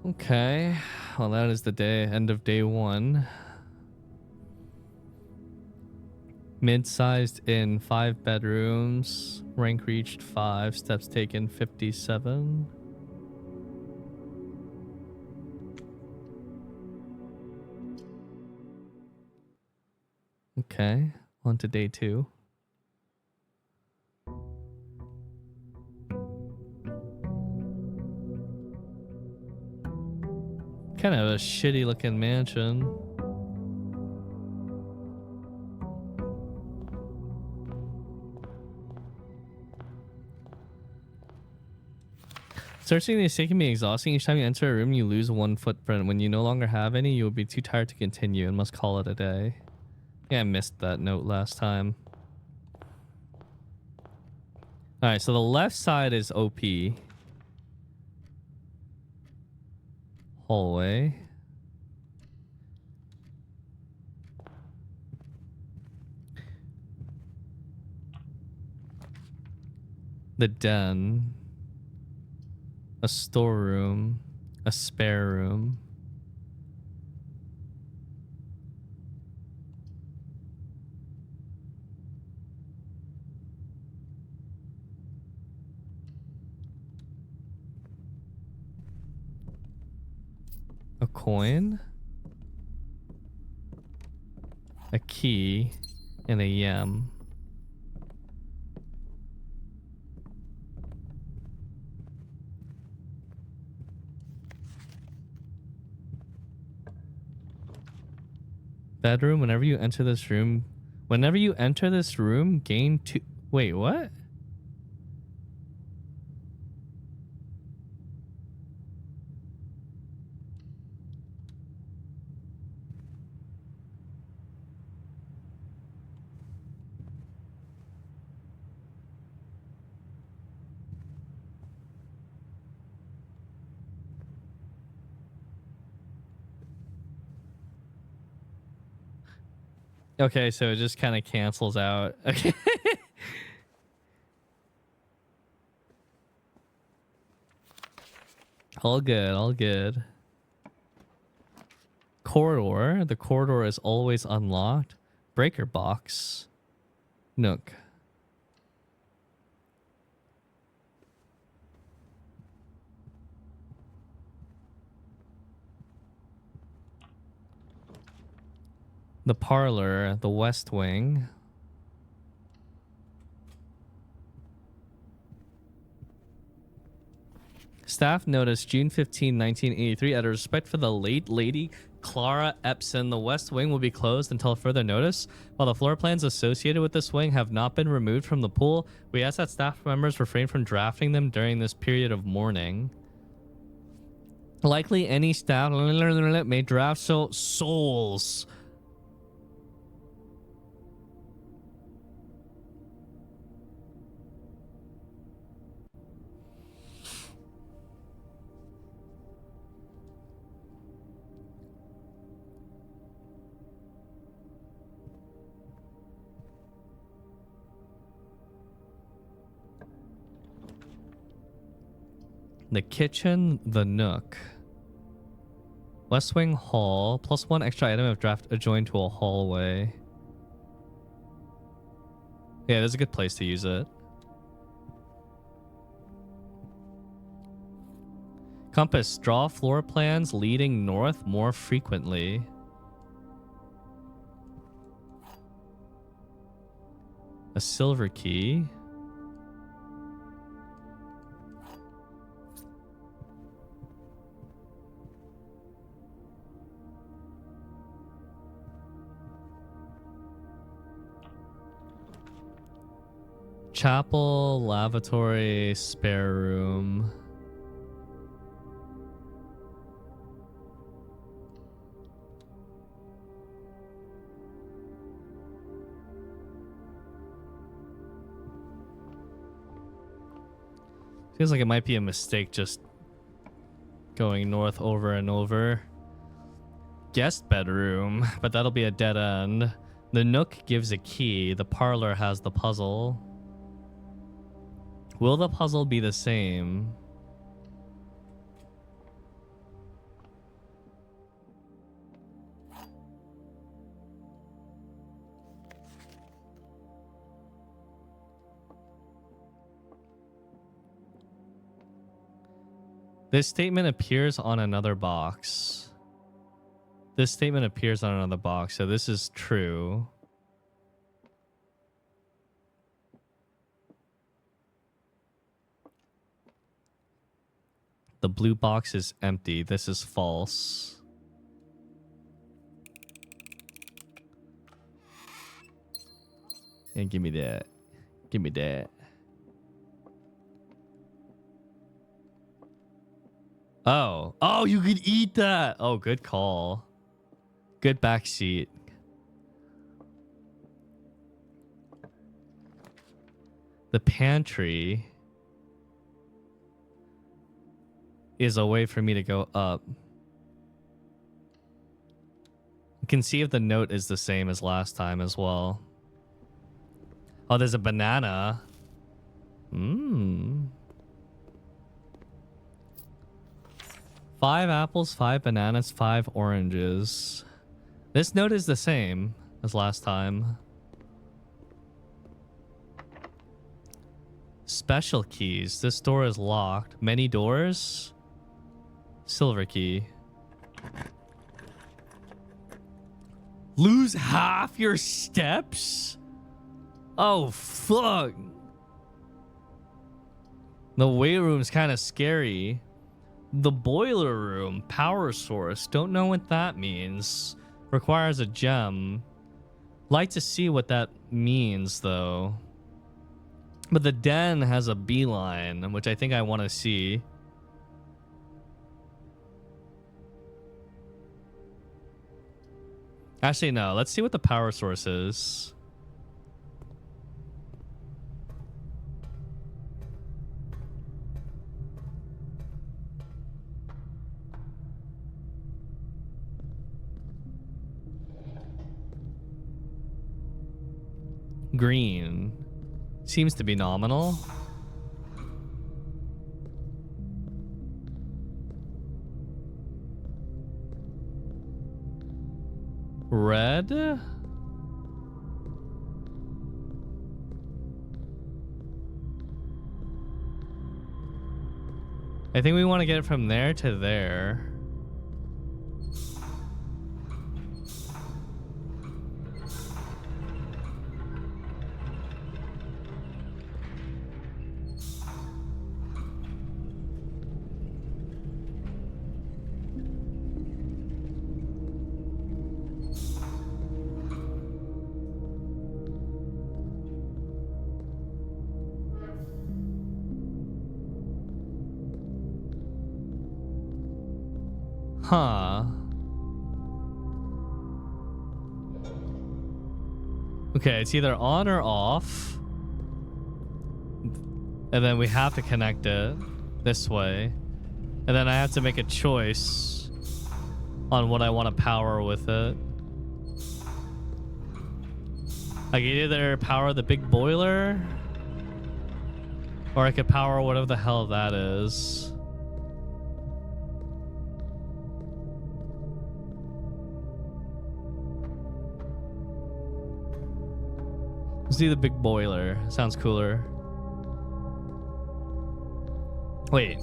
Okay. Well, that is the end of day 1. Mid-sized in 5 bedrooms. Rank reached 5. Steps taken 57. Okay. On to day 2. Kind of a shitty looking mansion. Searching the estate can be exhausting. Each time you enter a room, you lose 1 footprint. When you no longer have any, you will be too tired to continue and must call it a day. Yeah, I missed that note last time. Alright, so the left side is OP. Hallway. The den. A storeroom. A spare room. A coin. A key. And a yam. Bedroom. Whenever you enter this room, gain 2. Wait, what? Okay, so it just kind of cancels out. Okay. All good, all good. Corridor. The corridor is always unlocked. Breaker box. Nook. The parlor. The west wing. Staff notice June 15, 1983. Out of respect for the late Lady Clara Epson, the West Wing will be closed until further notice. While the floor plans associated with this wing have not been removed from the pool, we ask that staff members refrain from drafting them during this period of mourning. Likely any staff may draft souls. The kitchen, the nook. West Wing Hall, +1 extra item if draft adjoined to a hallway. Yeah, there's a good place to use it. Compass, draw floor plans leading north more frequently. A silver key. Chapel, lavatory, spare room. Feels like it might be a mistake just going north over and over. Guest bedroom, but that'll be a dead end. The nook gives a key. The parlor has the puzzle. Will the puzzle be the same? This statement appears on another box. This statement appears on another box, so this is true. The blue box is empty. This is false. And give me that. Give me that. Oh. Oh, you could eat that. Oh, good call. Good backseat. The pantry is a way for me to go up. You can see if the note is the same as last time as well. Oh, there's a banana. Mmm. 5 apples, 5 bananas, 5 oranges. This note is the same as last time. Special keys. This door is locked. Many doors. Silver key. Lose half your steps? Oh, fuck. The weight room's kind of scary. The boiler room, power source. Don't know what that means. Requires a gem. Like to see what that means, though. But the den has a beeline, which I think I want to see. Actually, no. Let's see what the power source is. Green. Seems to be nominal. Red? I think we want to get it from there to there. Huh. Okay, it's either on or off. And then we have to connect it this way. And then I have to make a choice on what I want to power with it. I could either power the big boiler, or I could power whatever the hell that is. Let's do the big boiler. Sounds cooler. Wait.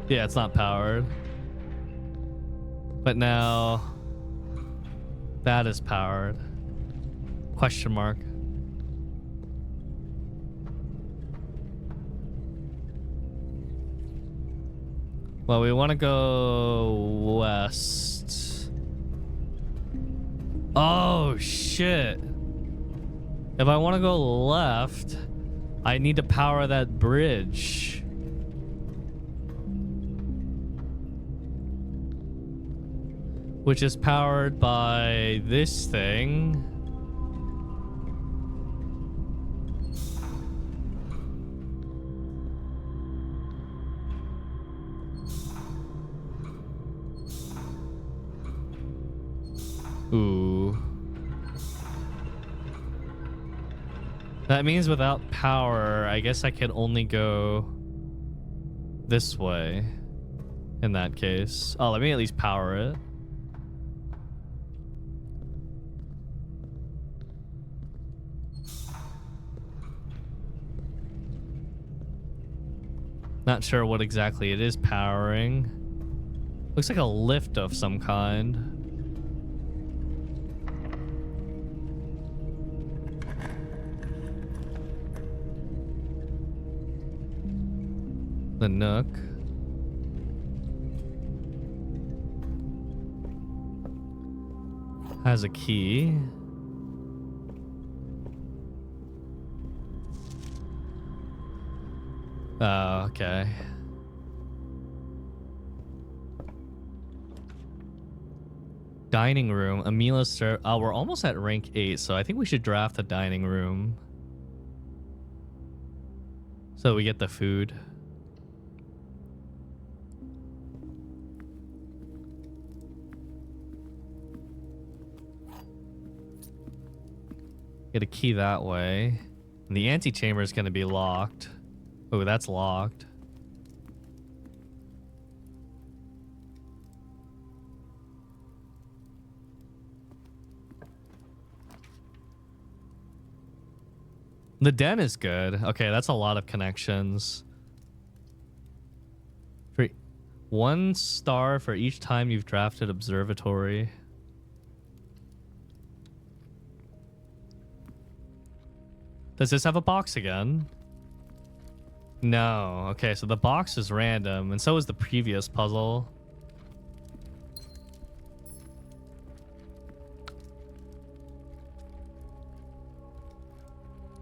Yeah, it's not powered. But now that is powered. Question mark. Well, we want to go west. Oh, shit. If I want to go left, I need to power that bridge. Which is powered by this thing. Ooh. That means without power, I guess I can only go this way in that case. Oh, let me at least power it. Not sure what exactly it is powering. Looks like a lift of some kind. The Nook. Has a key. Oh, okay. Dining room. Amila serve. Oh, we're almost at rank 8, so I think we should draft the dining room. So we get the food. Get a key that way. And the antechamber is going to be locked. Oh, that's locked. The den is good. Okay, that's a lot of connections. 1 star for each time you've drafted observatory. Does this have a box again? No. Okay, so the box is random, and so is the previous puzzle.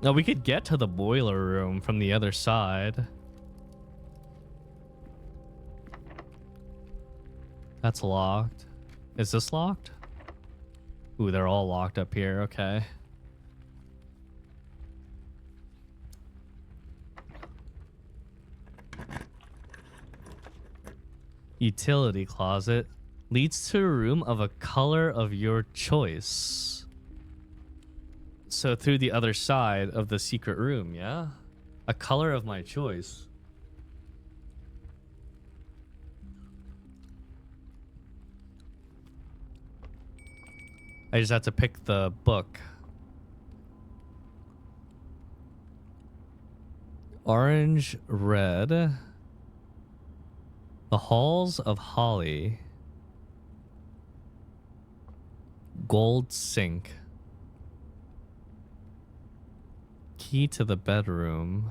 No, we could get to the boiler room from the other side. That's locked. Is this locked? Ooh, they're all locked up here. Okay. Utility closet leads to a room of a color of your choice. So through the other side of the secret room, yeah? A color of my choice. I just have to pick the book. Orange, red. The Halls of Holly. Gold sink. Key to the bedroom.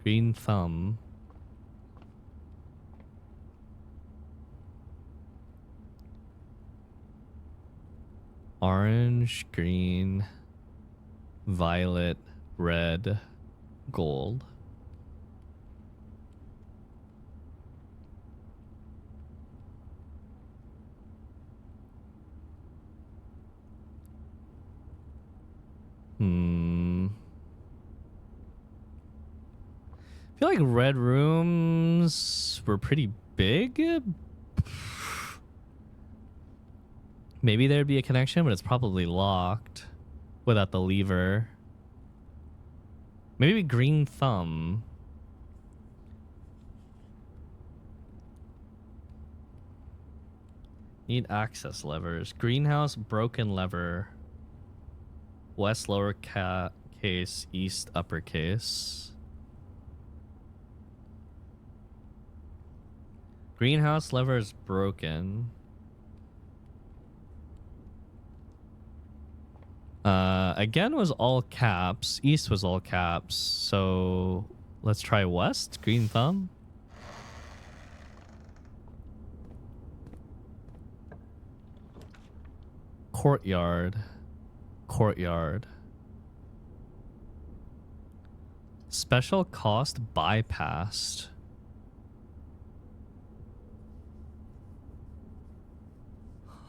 Green thumb. Orange, green, violet, red, gold. I feel like red rooms were pretty big. Maybe there'd be a connection, but it's probably locked without the lever. Maybe green thumb. Need access levers. Greenhouse, broken lever. West lower case, east uppercase. Greenhouse lever is broken. Again was all caps. East was all caps. So let's try west. Green thumb. Courtyard. Courtyard. Special cost bypassed.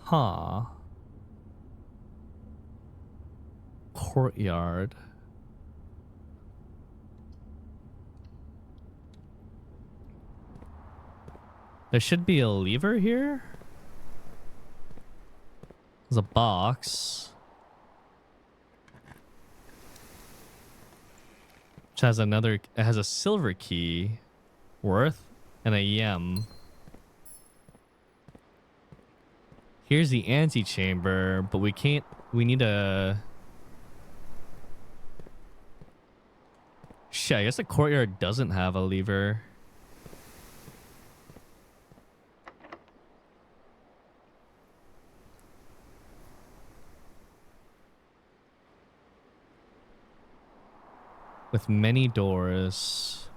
Huh. Courtyard. There should be a lever here. There's a box. Which has another, it has a silver key worth and a yem. Here's the antechamber, but we can't, we need a... Shit, I guess the courtyard doesn't have a lever. With many doors.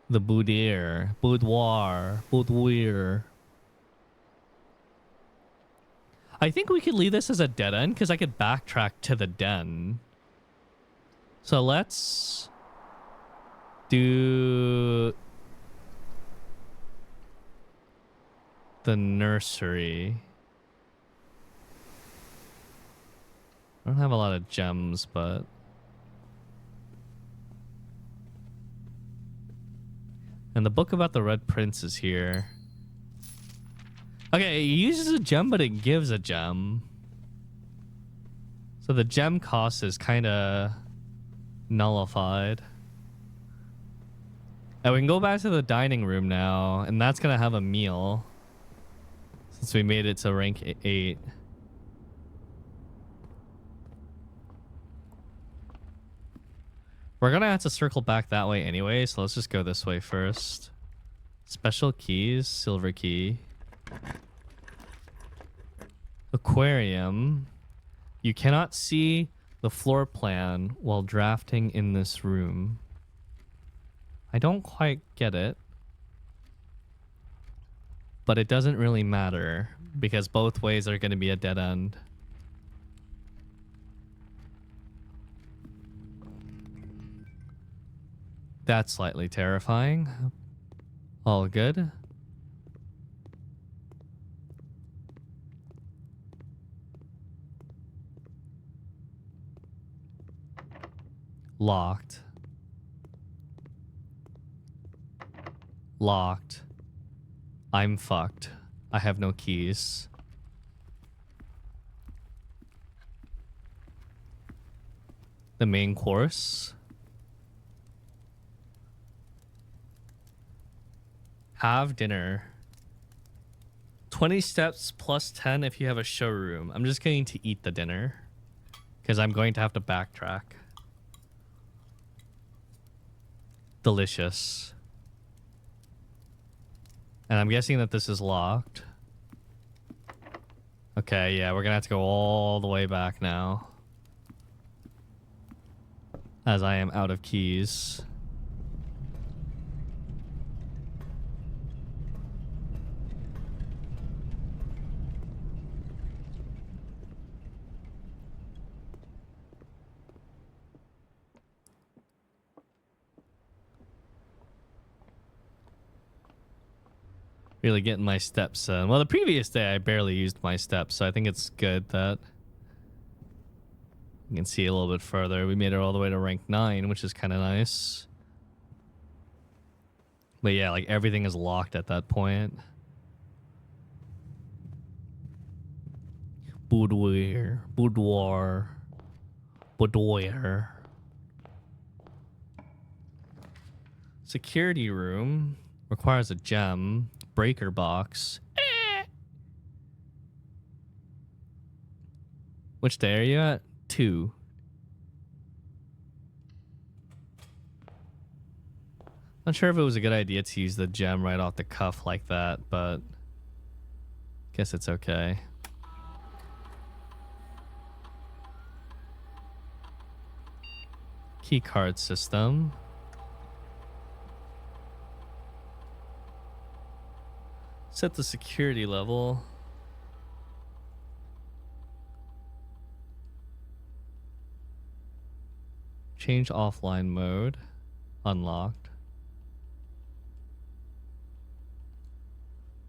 The boudoir. Boudoir. Boudoir. I think we could leave this as a dead end because I could backtrack to the den. So let's do the nursery. I don't have a lot of gems, but and the book about the Red Prince is here. Okay, it uses a gem, but it gives a gem. So the gem cost is kind of nullified. And we can go back to the dining room now, and that's going to have a meal. Since we made it to rank 8. We're going to have to circle back that way anyway, so let's just go this way first. Special keys, silver key. Aquarium. You cannot see the floor plan while drafting in this room. I don't quite get it. But it doesn't really matter because both ways are going to be a dead end. That's slightly terrifying. All good. Locked. Locked. I'm fucked. I have no keys. The main course. Have dinner. 20 steps plus 10 if you have a showroom. I'm just going to eat the dinner because I'm going to have to backtrack. Delicious. And I'm guessing that this is locked. Okay, yeah, we're gonna have to go all the way back now, as I am out of keys. Really getting my steps in. Well, the previous day I barely used my steps, so I think it's good that you can see a little bit further. We made it all the way to rank 9, which is kind of nice. But yeah, like everything is locked at that point. Boudoir. Boudoir. Boudoir. Security room. Requires a gem. Breaker box. Which day are you at? 2. Not sure if it was a good idea to use the gem right off the cuff like that, but guess it's okay. Key card system. Set the security level. Change offline mode. Unlocked.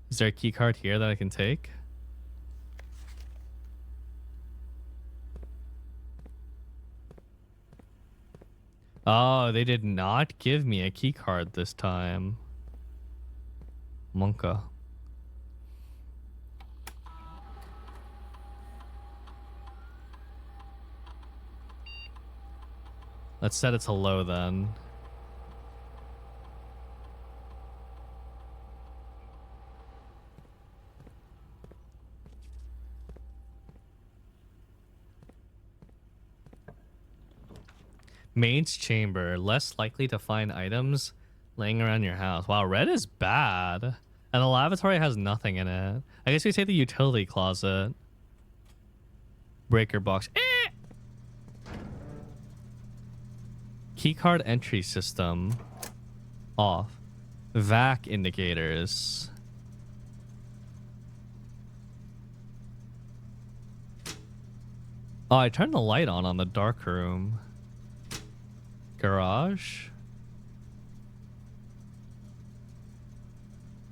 Is there a key card here that I can take? Oh, they did not give me a key card this time. Monka. Let's set it to low then. Maid's chamber. Less likely to find items laying around your house. Wow, red is bad. And the lavatory has nothing in it. I guess we say the utility closet. Breaker box. Keycard entry system. Off. Vac indicators. Oh, I turned the light on the dark room. Garage.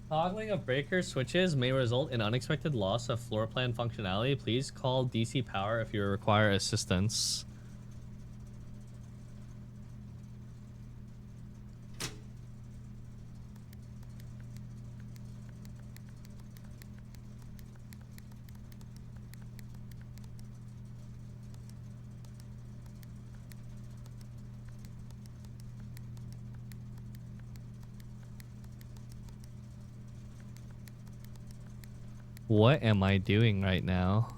Toggling of breaker switches may result in unexpected loss of floor plan functionality. Please call DC Power if you require assistance. What am I doing right now?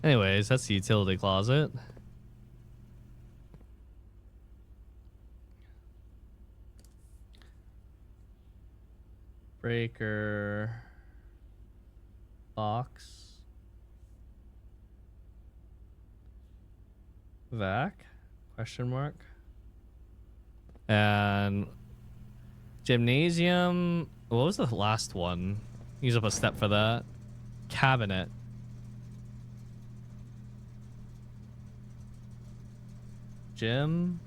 Anyways, that's the utility closet. Breaker box. Vac? Question mark. And gymnasium. What was the last one? Use up a step for that. Cabinet. Gym.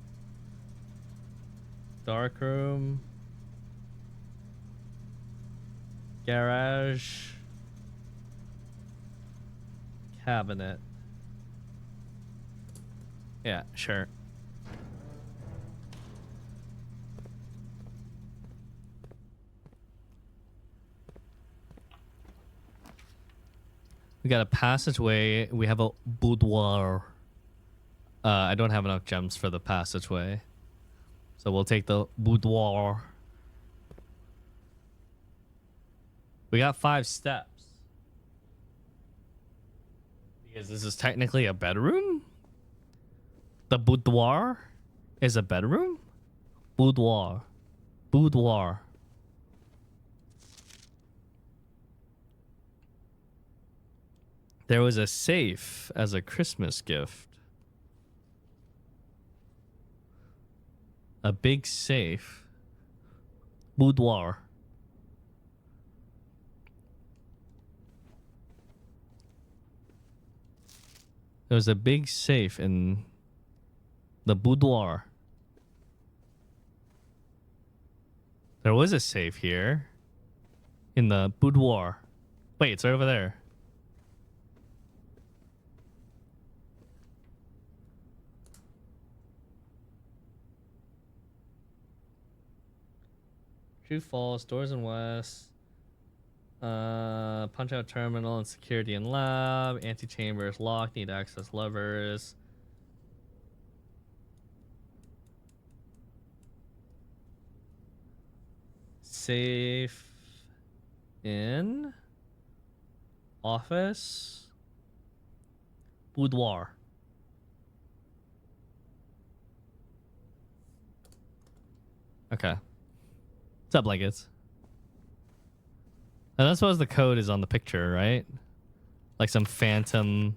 Dark room. Garage. cabinet. Yeah, sure. We got a passageway. We have a boudoir. I don't have enough gems for the passageway. So we'll take the boudoir. We got 5 steps. Because this is technically a bedroom? The boudoir is a bedroom? Boudoir. Boudoir. There was a safe as a Christmas gift. A big safe. Boudoir. There was a big safe in the boudoir. There was a safe here. In the boudoir. Wait, it's right over there. True false, doors in west. Punch out terminal and security in lab. Antechamber is locked. Need access levers. Safe in office. Boudoir. Okay. What's up, blankets? And I suppose the code is on the picture, right? Like some phantom.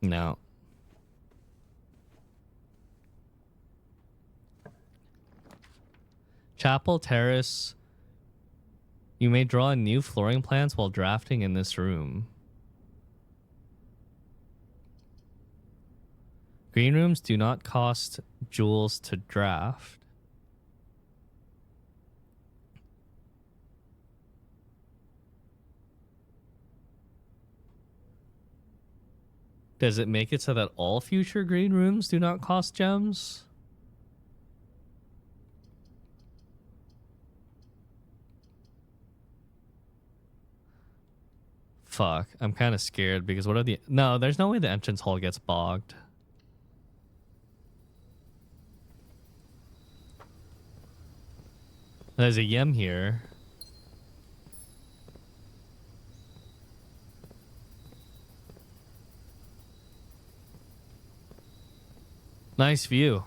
No. Chapel Terrace. You may draw new flooring plans while drafting in this room. Green rooms do not cost jewels to draft. Does it make it so that all future green rooms do not cost gems? Fuck, I'm kind of scared because what are the... No, there's no way the entrance hall gets bogged. There's a yem here. Nice view.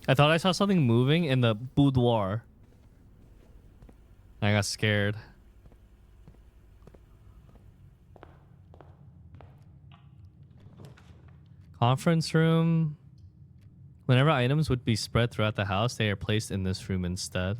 I thought I saw something moving in the boudoir. I got scared. Conference room. Whenever items would be spread throughout the house, they are placed in this room instead.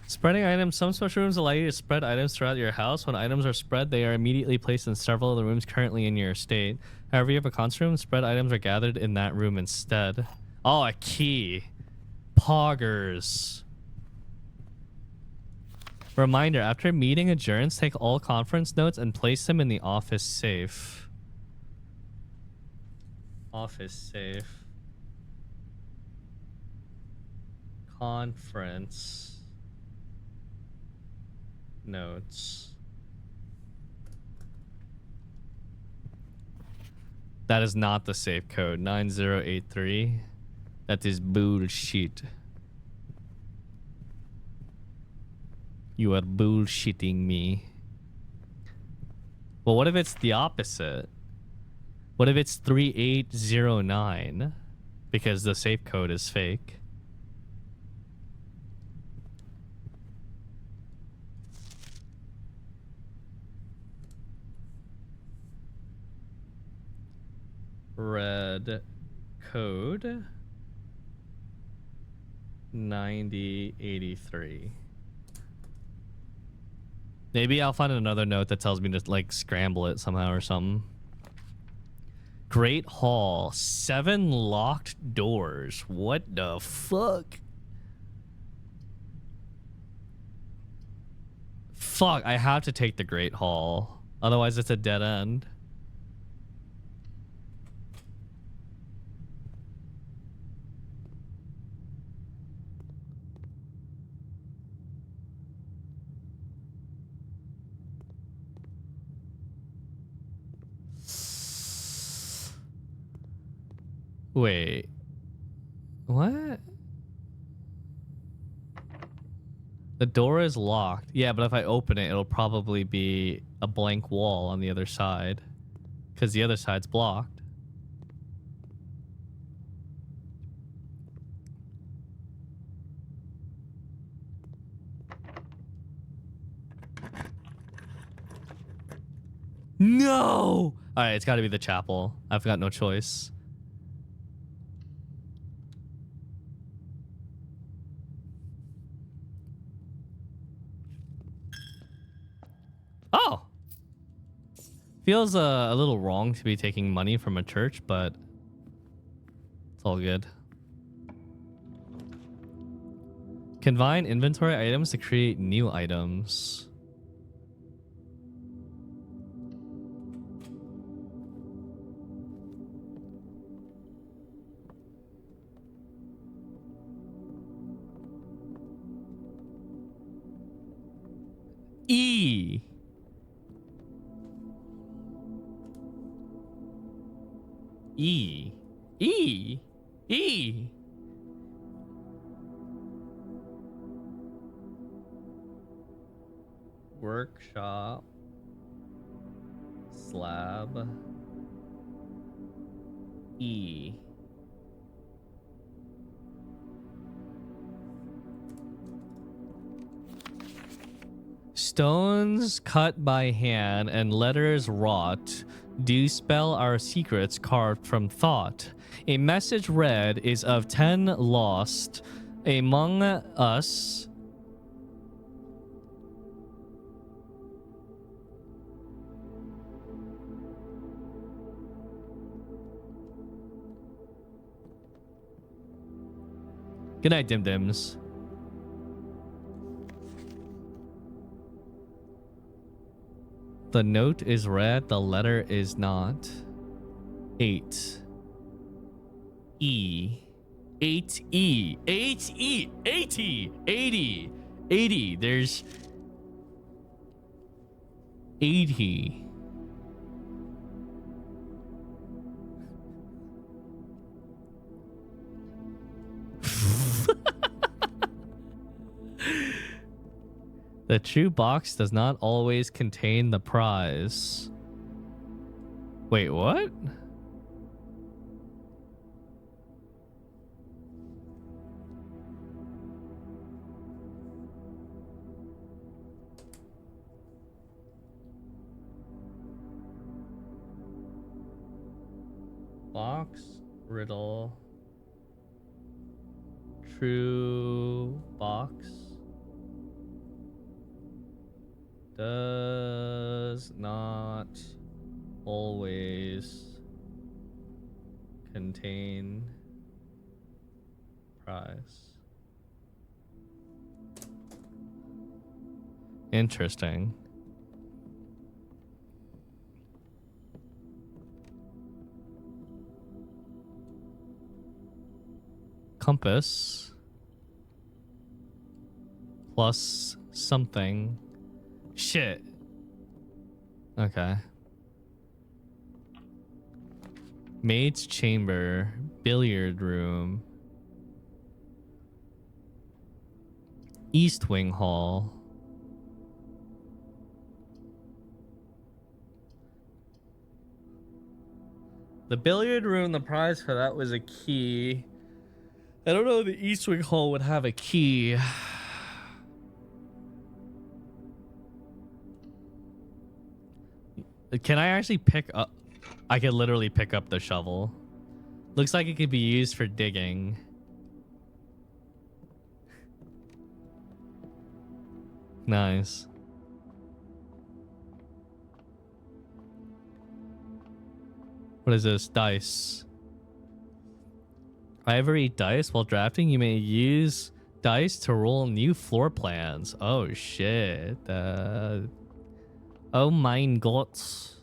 Spreading items. Some special rooms allow you to spread items throughout your house. When items are spread, they are immediately placed in several of the rooms currently in your estate. However, you have a conference room, spread items are gathered in that room instead. Oh, a key. Poggers. Reminder, after meeting adjourns, take all conference notes and place them in the office safe. Office safe. Conference notes. That is not the safe code. 9083. That is bullshit. You are bullshitting me. Well, what if it's the opposite? What if it's 3809? Because the safe code is fake. Red code 9083. Maybe I'll find another note that tells me to like scramble it somehow or something. Great Hall. 7 locked doors. What the fuck? Fuck, I have to take the Great Hall. Otherwise it's a dead end. Wait. What? The door is locked. Yeah, but if I open it, it'll probably be a blank wall on the other side. Because the other side's blocked. No! Alright, it's gotta be the chapel. I've got no choice. Oh! Feels a little wrong to be taking money from a church, but it's all good. Combine inventory items to create new items. E. E. E. E. Workshop. Slab. E. Stones cut by hand and letters wrought do spell our secrets carved from thought. A message read is of 10 lost among us. Good night, Dim Dims. The note is read, the letter is not. 8. E. 8E. 8E. 80. 80. 80. There's 80. The true box does not always contain the prize. Wait, what? Box, riddle, true box. Does not always contain prize. Interesting. Compass plus something. Shit. Okay. Maid's chamber, billiard room, East Wing Hall. The billiard room, the prize for that was a key. I don't know if the East Wing Hall would have a key. Can I actually pick up? I could literally pick up the shovel. Looks like it could be used for digging. Nice. What is this? Dice. I ever eat dice while drafting? You may use dice to roll new floor plans. Oh shit. Oh mein Gott.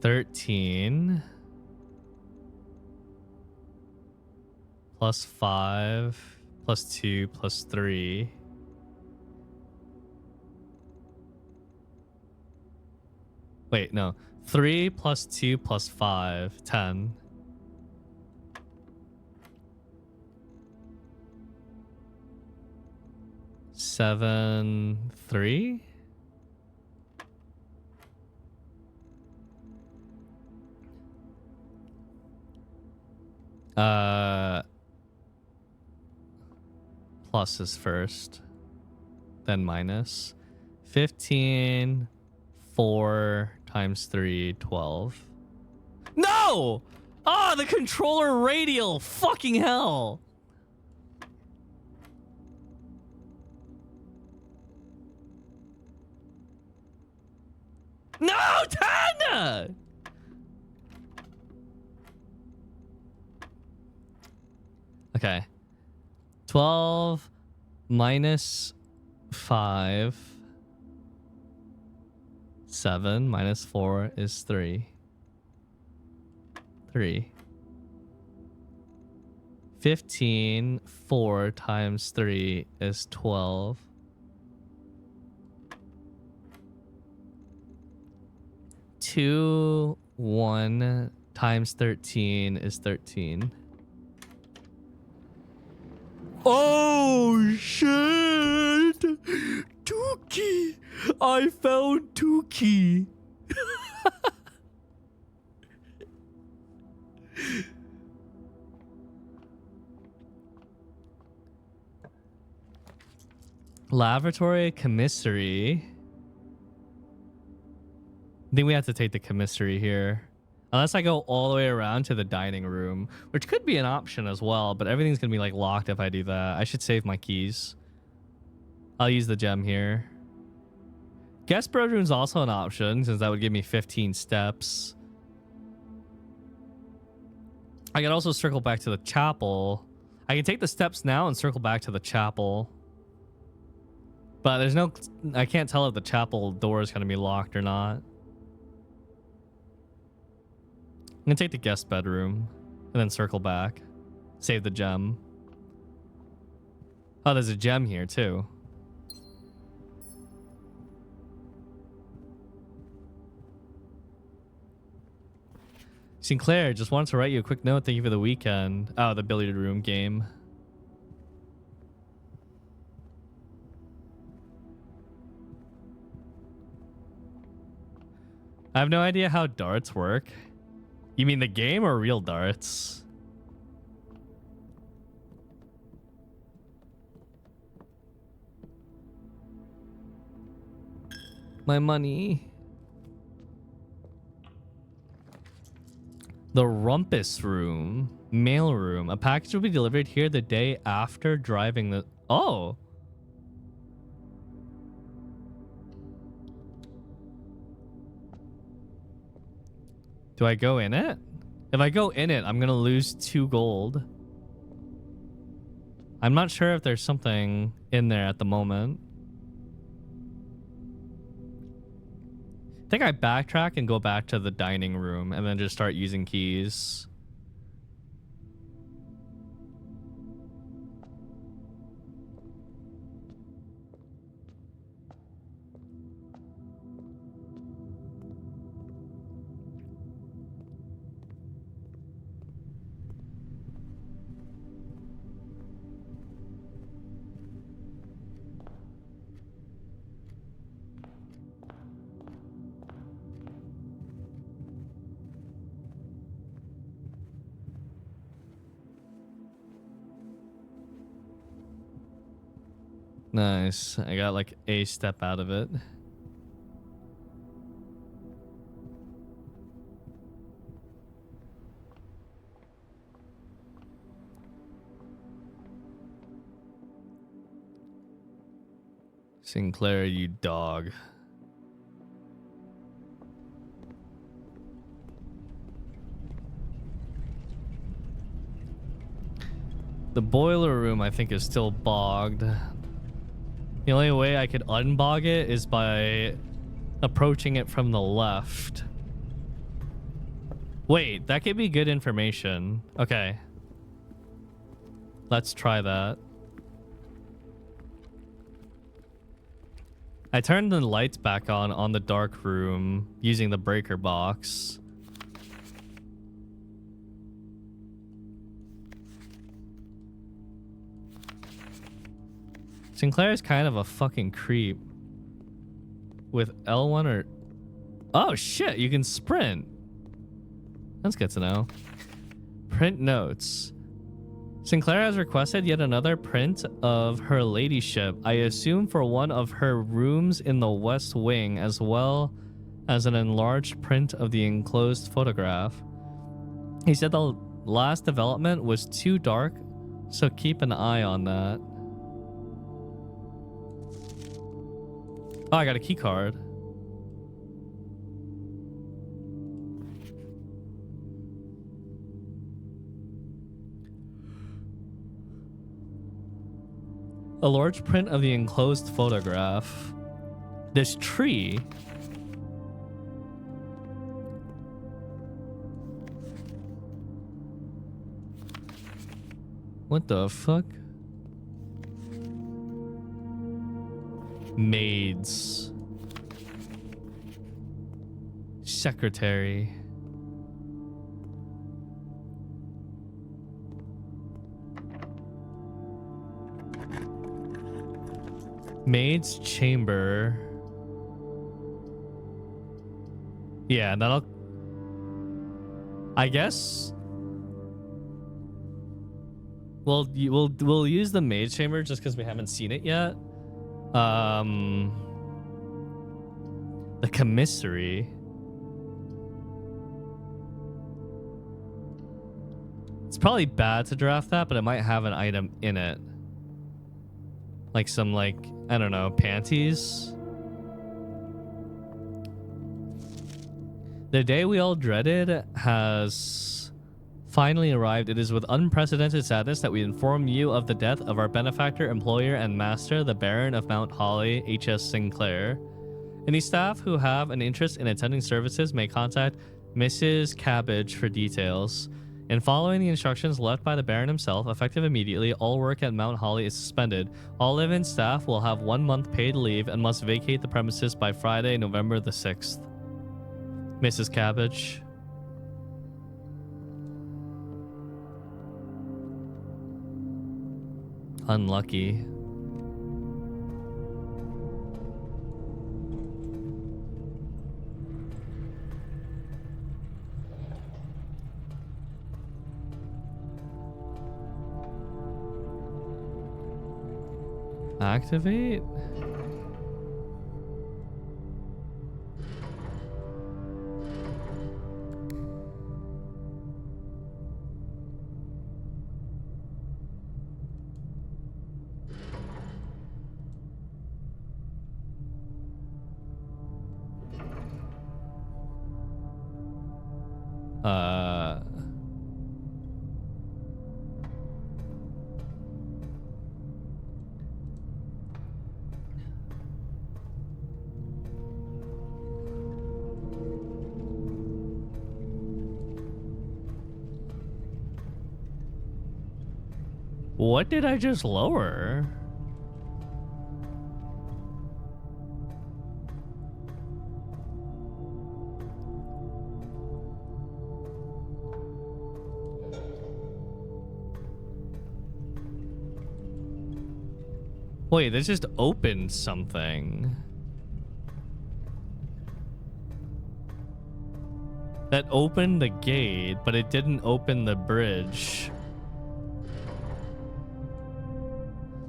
$13 plus 5 plus 2 plus 3. Wait, no. 3 plus 2 plus 5, 10. Seven, 3. Plus is first, then minus. 15, 4 times 3, 12. No! Ah, the controller radial. Fucking hell. No, 10! Okay. 12 minus 5. 7 minus 4 is 3. 3. 15, 4 times 3 is 12. 2, 1 times 13 is 13. Oh shit! Tukey! I found Tukey! Laboratory commissary. I think we have to take the commissary here. Unless I go all the way around to the dining room, which could be an option as well, but everything's gonna be like locked if I do that. I should save my keys. I'll use the gem here. Guest bedroom's also an option, since that would give me 15 steps. I can also circle back to the chapel. I can take the steps now and circle back to the chapel. But there's no... I can't tell if the chapel door is going to be locked or not. I'm going to take the guest bedroom and then circle back. Save the gem. Oh, there's a gem here too. Sinclair, just wanted to write you a quick note. Thank you for the weekend. Oh, the billiard room game. I have no idea how darts work. You mean the game or real darts? My money. The rumpus room. Mail room. A package will be delivered here the day after driving the... Oh! Do I go in it? If I go in it, I'm gonna lose 2 gold. I'm not sure if there's something in there at the moment. I think I backtrack and go back to the dining room and then just start using keys. Nice. I got like a step out of it. Sinclair, you dog. The boiler room, I think, is still bogged. The only way I could unbog it is by approaching it from the left. Wait, that could be good information. Okay. Let's try that. I turned the lights back on the dark room using the breaker box. Sinclair is kind of a fucking creep. With L1 or... Oh shit, you can sprint. That's good to know. Print notes. Sinclair has requested yet another print of her ladyship, I assume for one of her rooms in the West Wing, as well as an enlarged print of the enclosed photograph. He said the last development was too dark, so keep an eye on that. Oh, I got a key card. A large print of the enclosed photograph. This tree. What the fuck? Maids. Secretary. Maid's chamber. Yeah, that'll... I guess... We'll use the maid's chamber just because we haven't seen it yet. The commissary. It's probably bad to draft that, but it might have an item in it. Like some, like, I don't know, panties. The day we all dreaded has finally arrived. It is with unprecedented sadness that we inform you of the death of our benefactor, employer, and master, the Baron of Mount Holly, H.S. Sinclair. Any staff who have an interest in attending services may contact Mrs. Cabbage for details. In following the instructions left by the Baron himself, effective immediately, all work at Mount Holly is suspended. All live-in staff will have 1 month paid leave and must vacate the premises by Friday, November the 6th. Mrs. Cabbage. Unlucky. Activate? What did I just lower? Wait, this just opened something. That opened the gate, but it didn't open the bridge.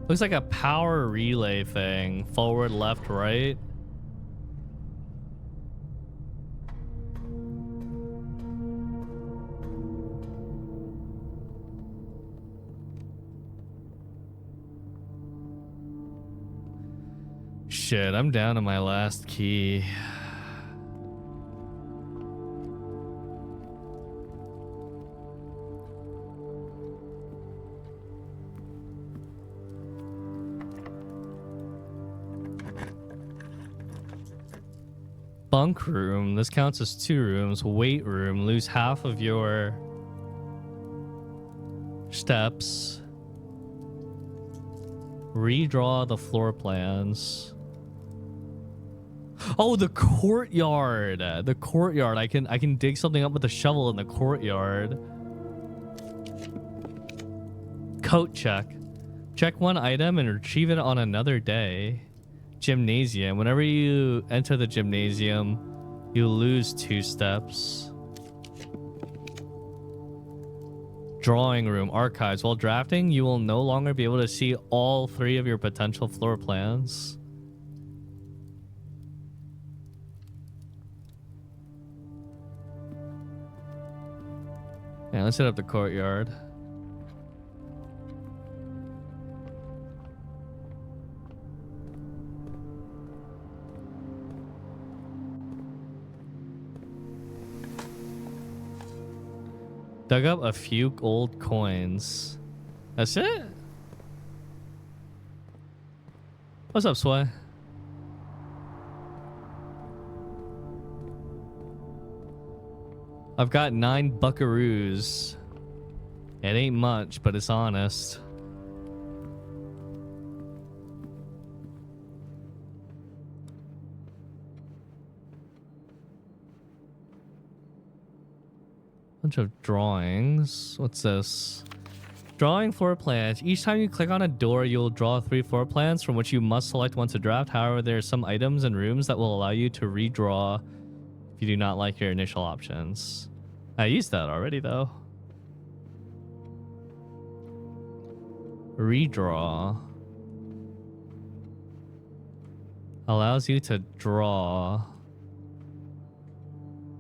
Looks like a power relay thing. Forward, left, right. shit, I'm down to my last key. Bunk room. This counts as 2 rooms. Weight room. Lose half of your steps. Redraw the floor plans. Oh, the courtyard. The courtyard. I can dig something up with a shovel in the courtyard. Coat check. Check 1 item and retrieve it on another day. Gymnasium. Whenever you enter the gymnasium, you lose 2 steps. Drawing room. Archives. While drafting, you will no longer be able to see all 3 of your potential floor plans. Yeah, let's hit up the courtyard. Dug up a few old coins. That's it? What's up, Sway? I've got 9 buckaroos. It ain't much, but it's honest. Bunch of drawings. What's this? Drawing floor plans. Each time you click on a door, you'll draw 3 floor plans from which you must select one to draft. However, there are some items and rooms that will allow you to redraw if you do not like your initial options. I used that already, though. Redraw. Allows you to draw.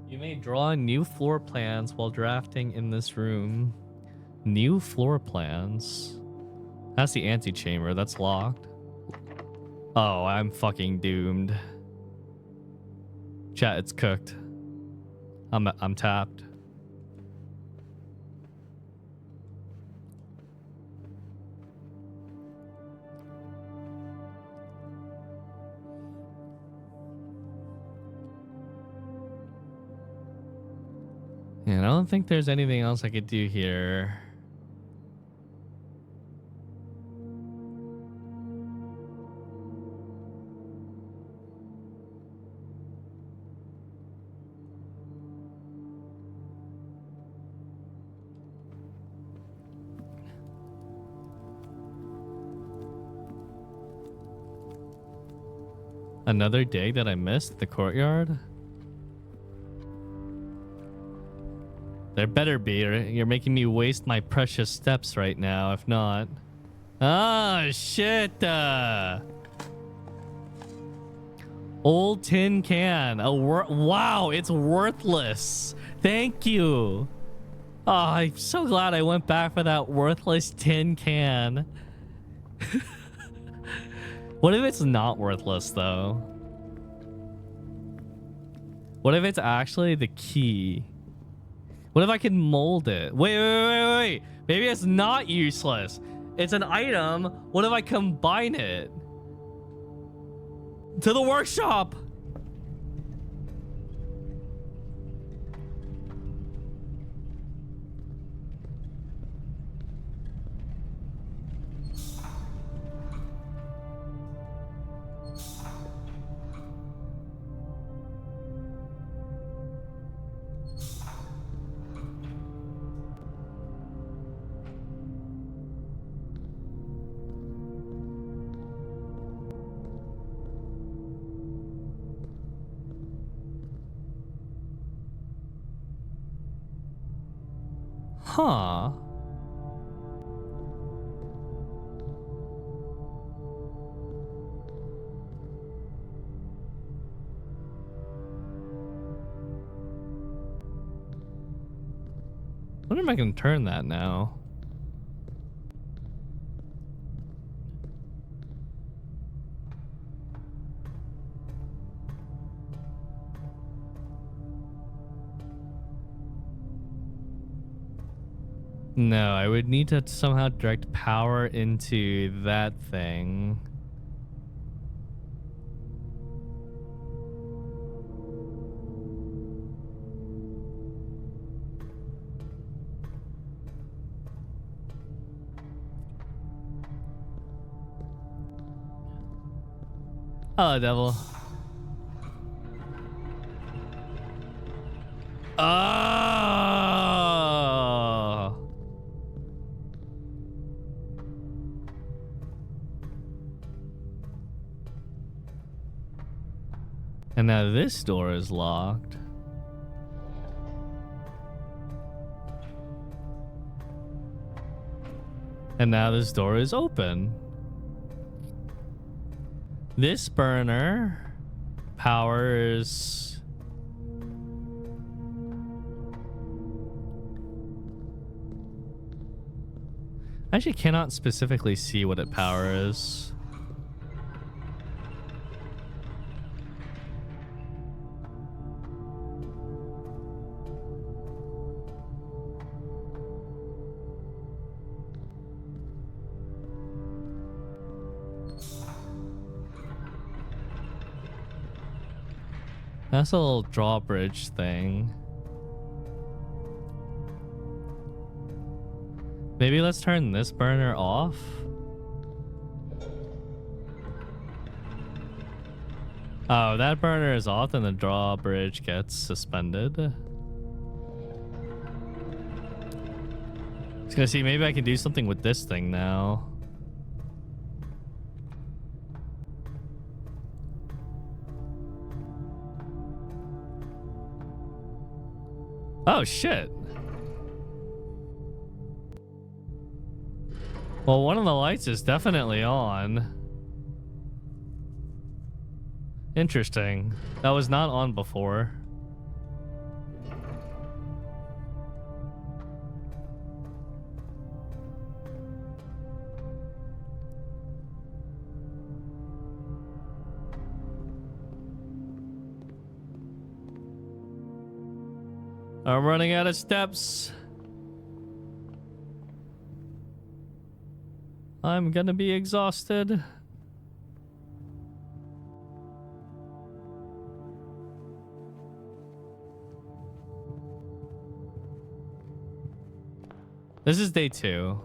You may draw new floor plans while drafting in this room. New floor plans? That's the antechamber. That's locked. Oh, I'm fucking doomed. Chat, it's cooked. I'm tapped. Yeah, I don't think there's anything else I could do here. Another day that I missed the courtyard? There better be. You're making me waste my precious steps right now, if not. Ah, shit. Old tin can. Wow, it's worthless. Thank you. Oh, I'm so glad I went back for that worthless tin can. What if it's not worthless, though? What if it's actually the key? What if I can mold it? Wait. Maybe it's not useless. It's an item. What if I combine it? To the workshop. Huh. I wonder if I can turn that now. No, I would need to somehow direct power into that thing. Hello, devil. Oh. And now this door is locked. And now this door is open. This burner powers... I actually cannot specifically see what it powers. That's a little drawbridge thing. Maybe let's turn this burner off. Oh, that burner is off and the drawbridge gets suspended. I was gonna see, maybe I can do something with this thing now. Oh, shit. Well, one of the lights is definitely on. Interesting. That was not on before. I'm running out of steps. I'm gonna be exhausted. This is day 2.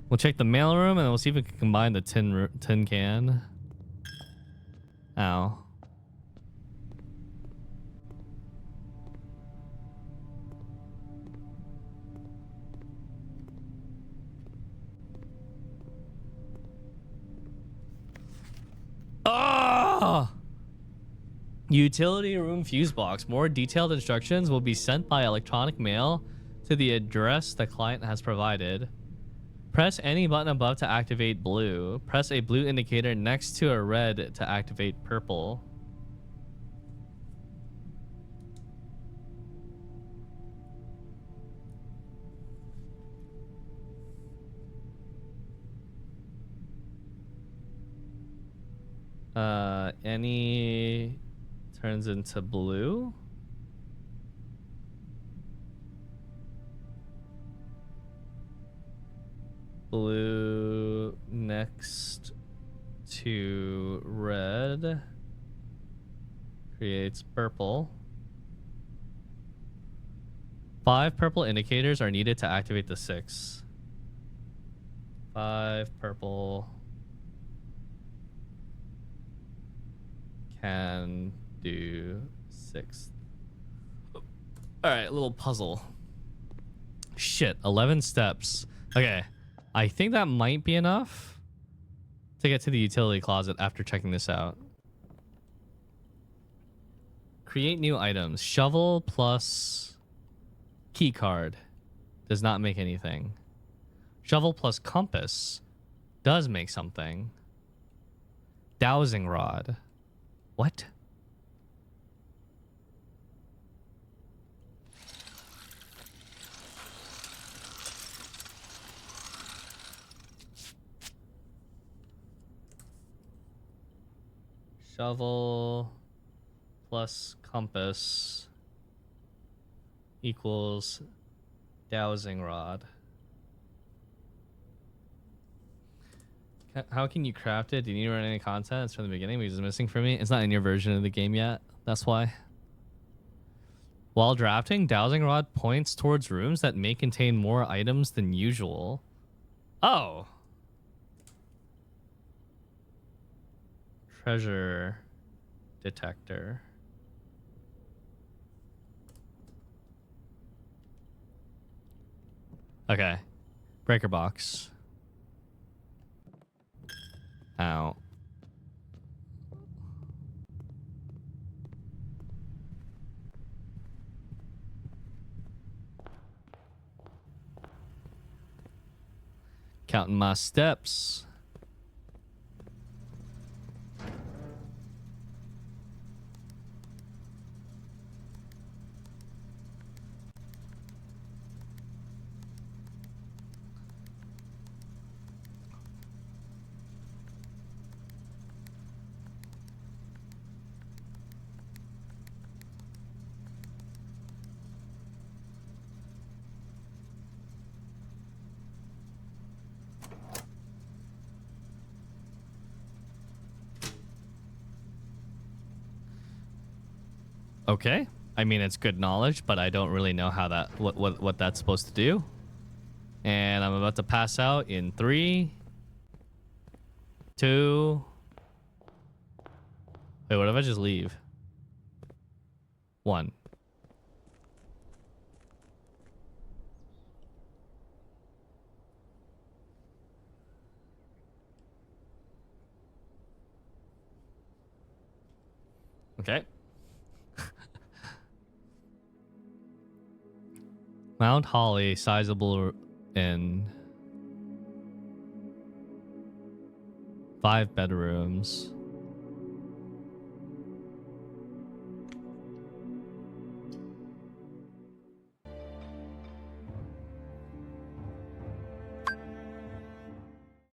We'll check the mailroom and then we'll see if we can combine the tin can. Ow. Oh! Utility room fuse box. More detailed instructions will be sent by electronic mail to the address the client has provided. Press any button above to activate blue. Press a blue indicator next to a red to activate purple. Any turns into blue. Blue next to red creates purple. 5 purple indicators are needed to activate the 6. 5 purple can do 6. All right, little puzzle. Shit, 11 steps. Okay, I think that might be enough to get to the utility closet after checking this out. Create new items. Shovel plus key card does not make anything. Shovel plus compass does make something. Dowsing rod. What? Shovel plus compass equals dowsing rod. How can you craft it? Do you need to run any content? It's from the beginning because it's missing for me. It's not in your version of the game yet. That's why. While drafting, dowsing rod points towards rooms that may contain more items than usual. Oh. Treasure detector. Okay. Breaker box. Ow. Counting my steps. Okay. I mean, it's good knowledge, but I don't really know how that what that's supposed to do. And I'm about to pass out in 3, 2. Wait, what if I just leave? 1. Okay. Mount Holly, sizable in 5 bedrooms.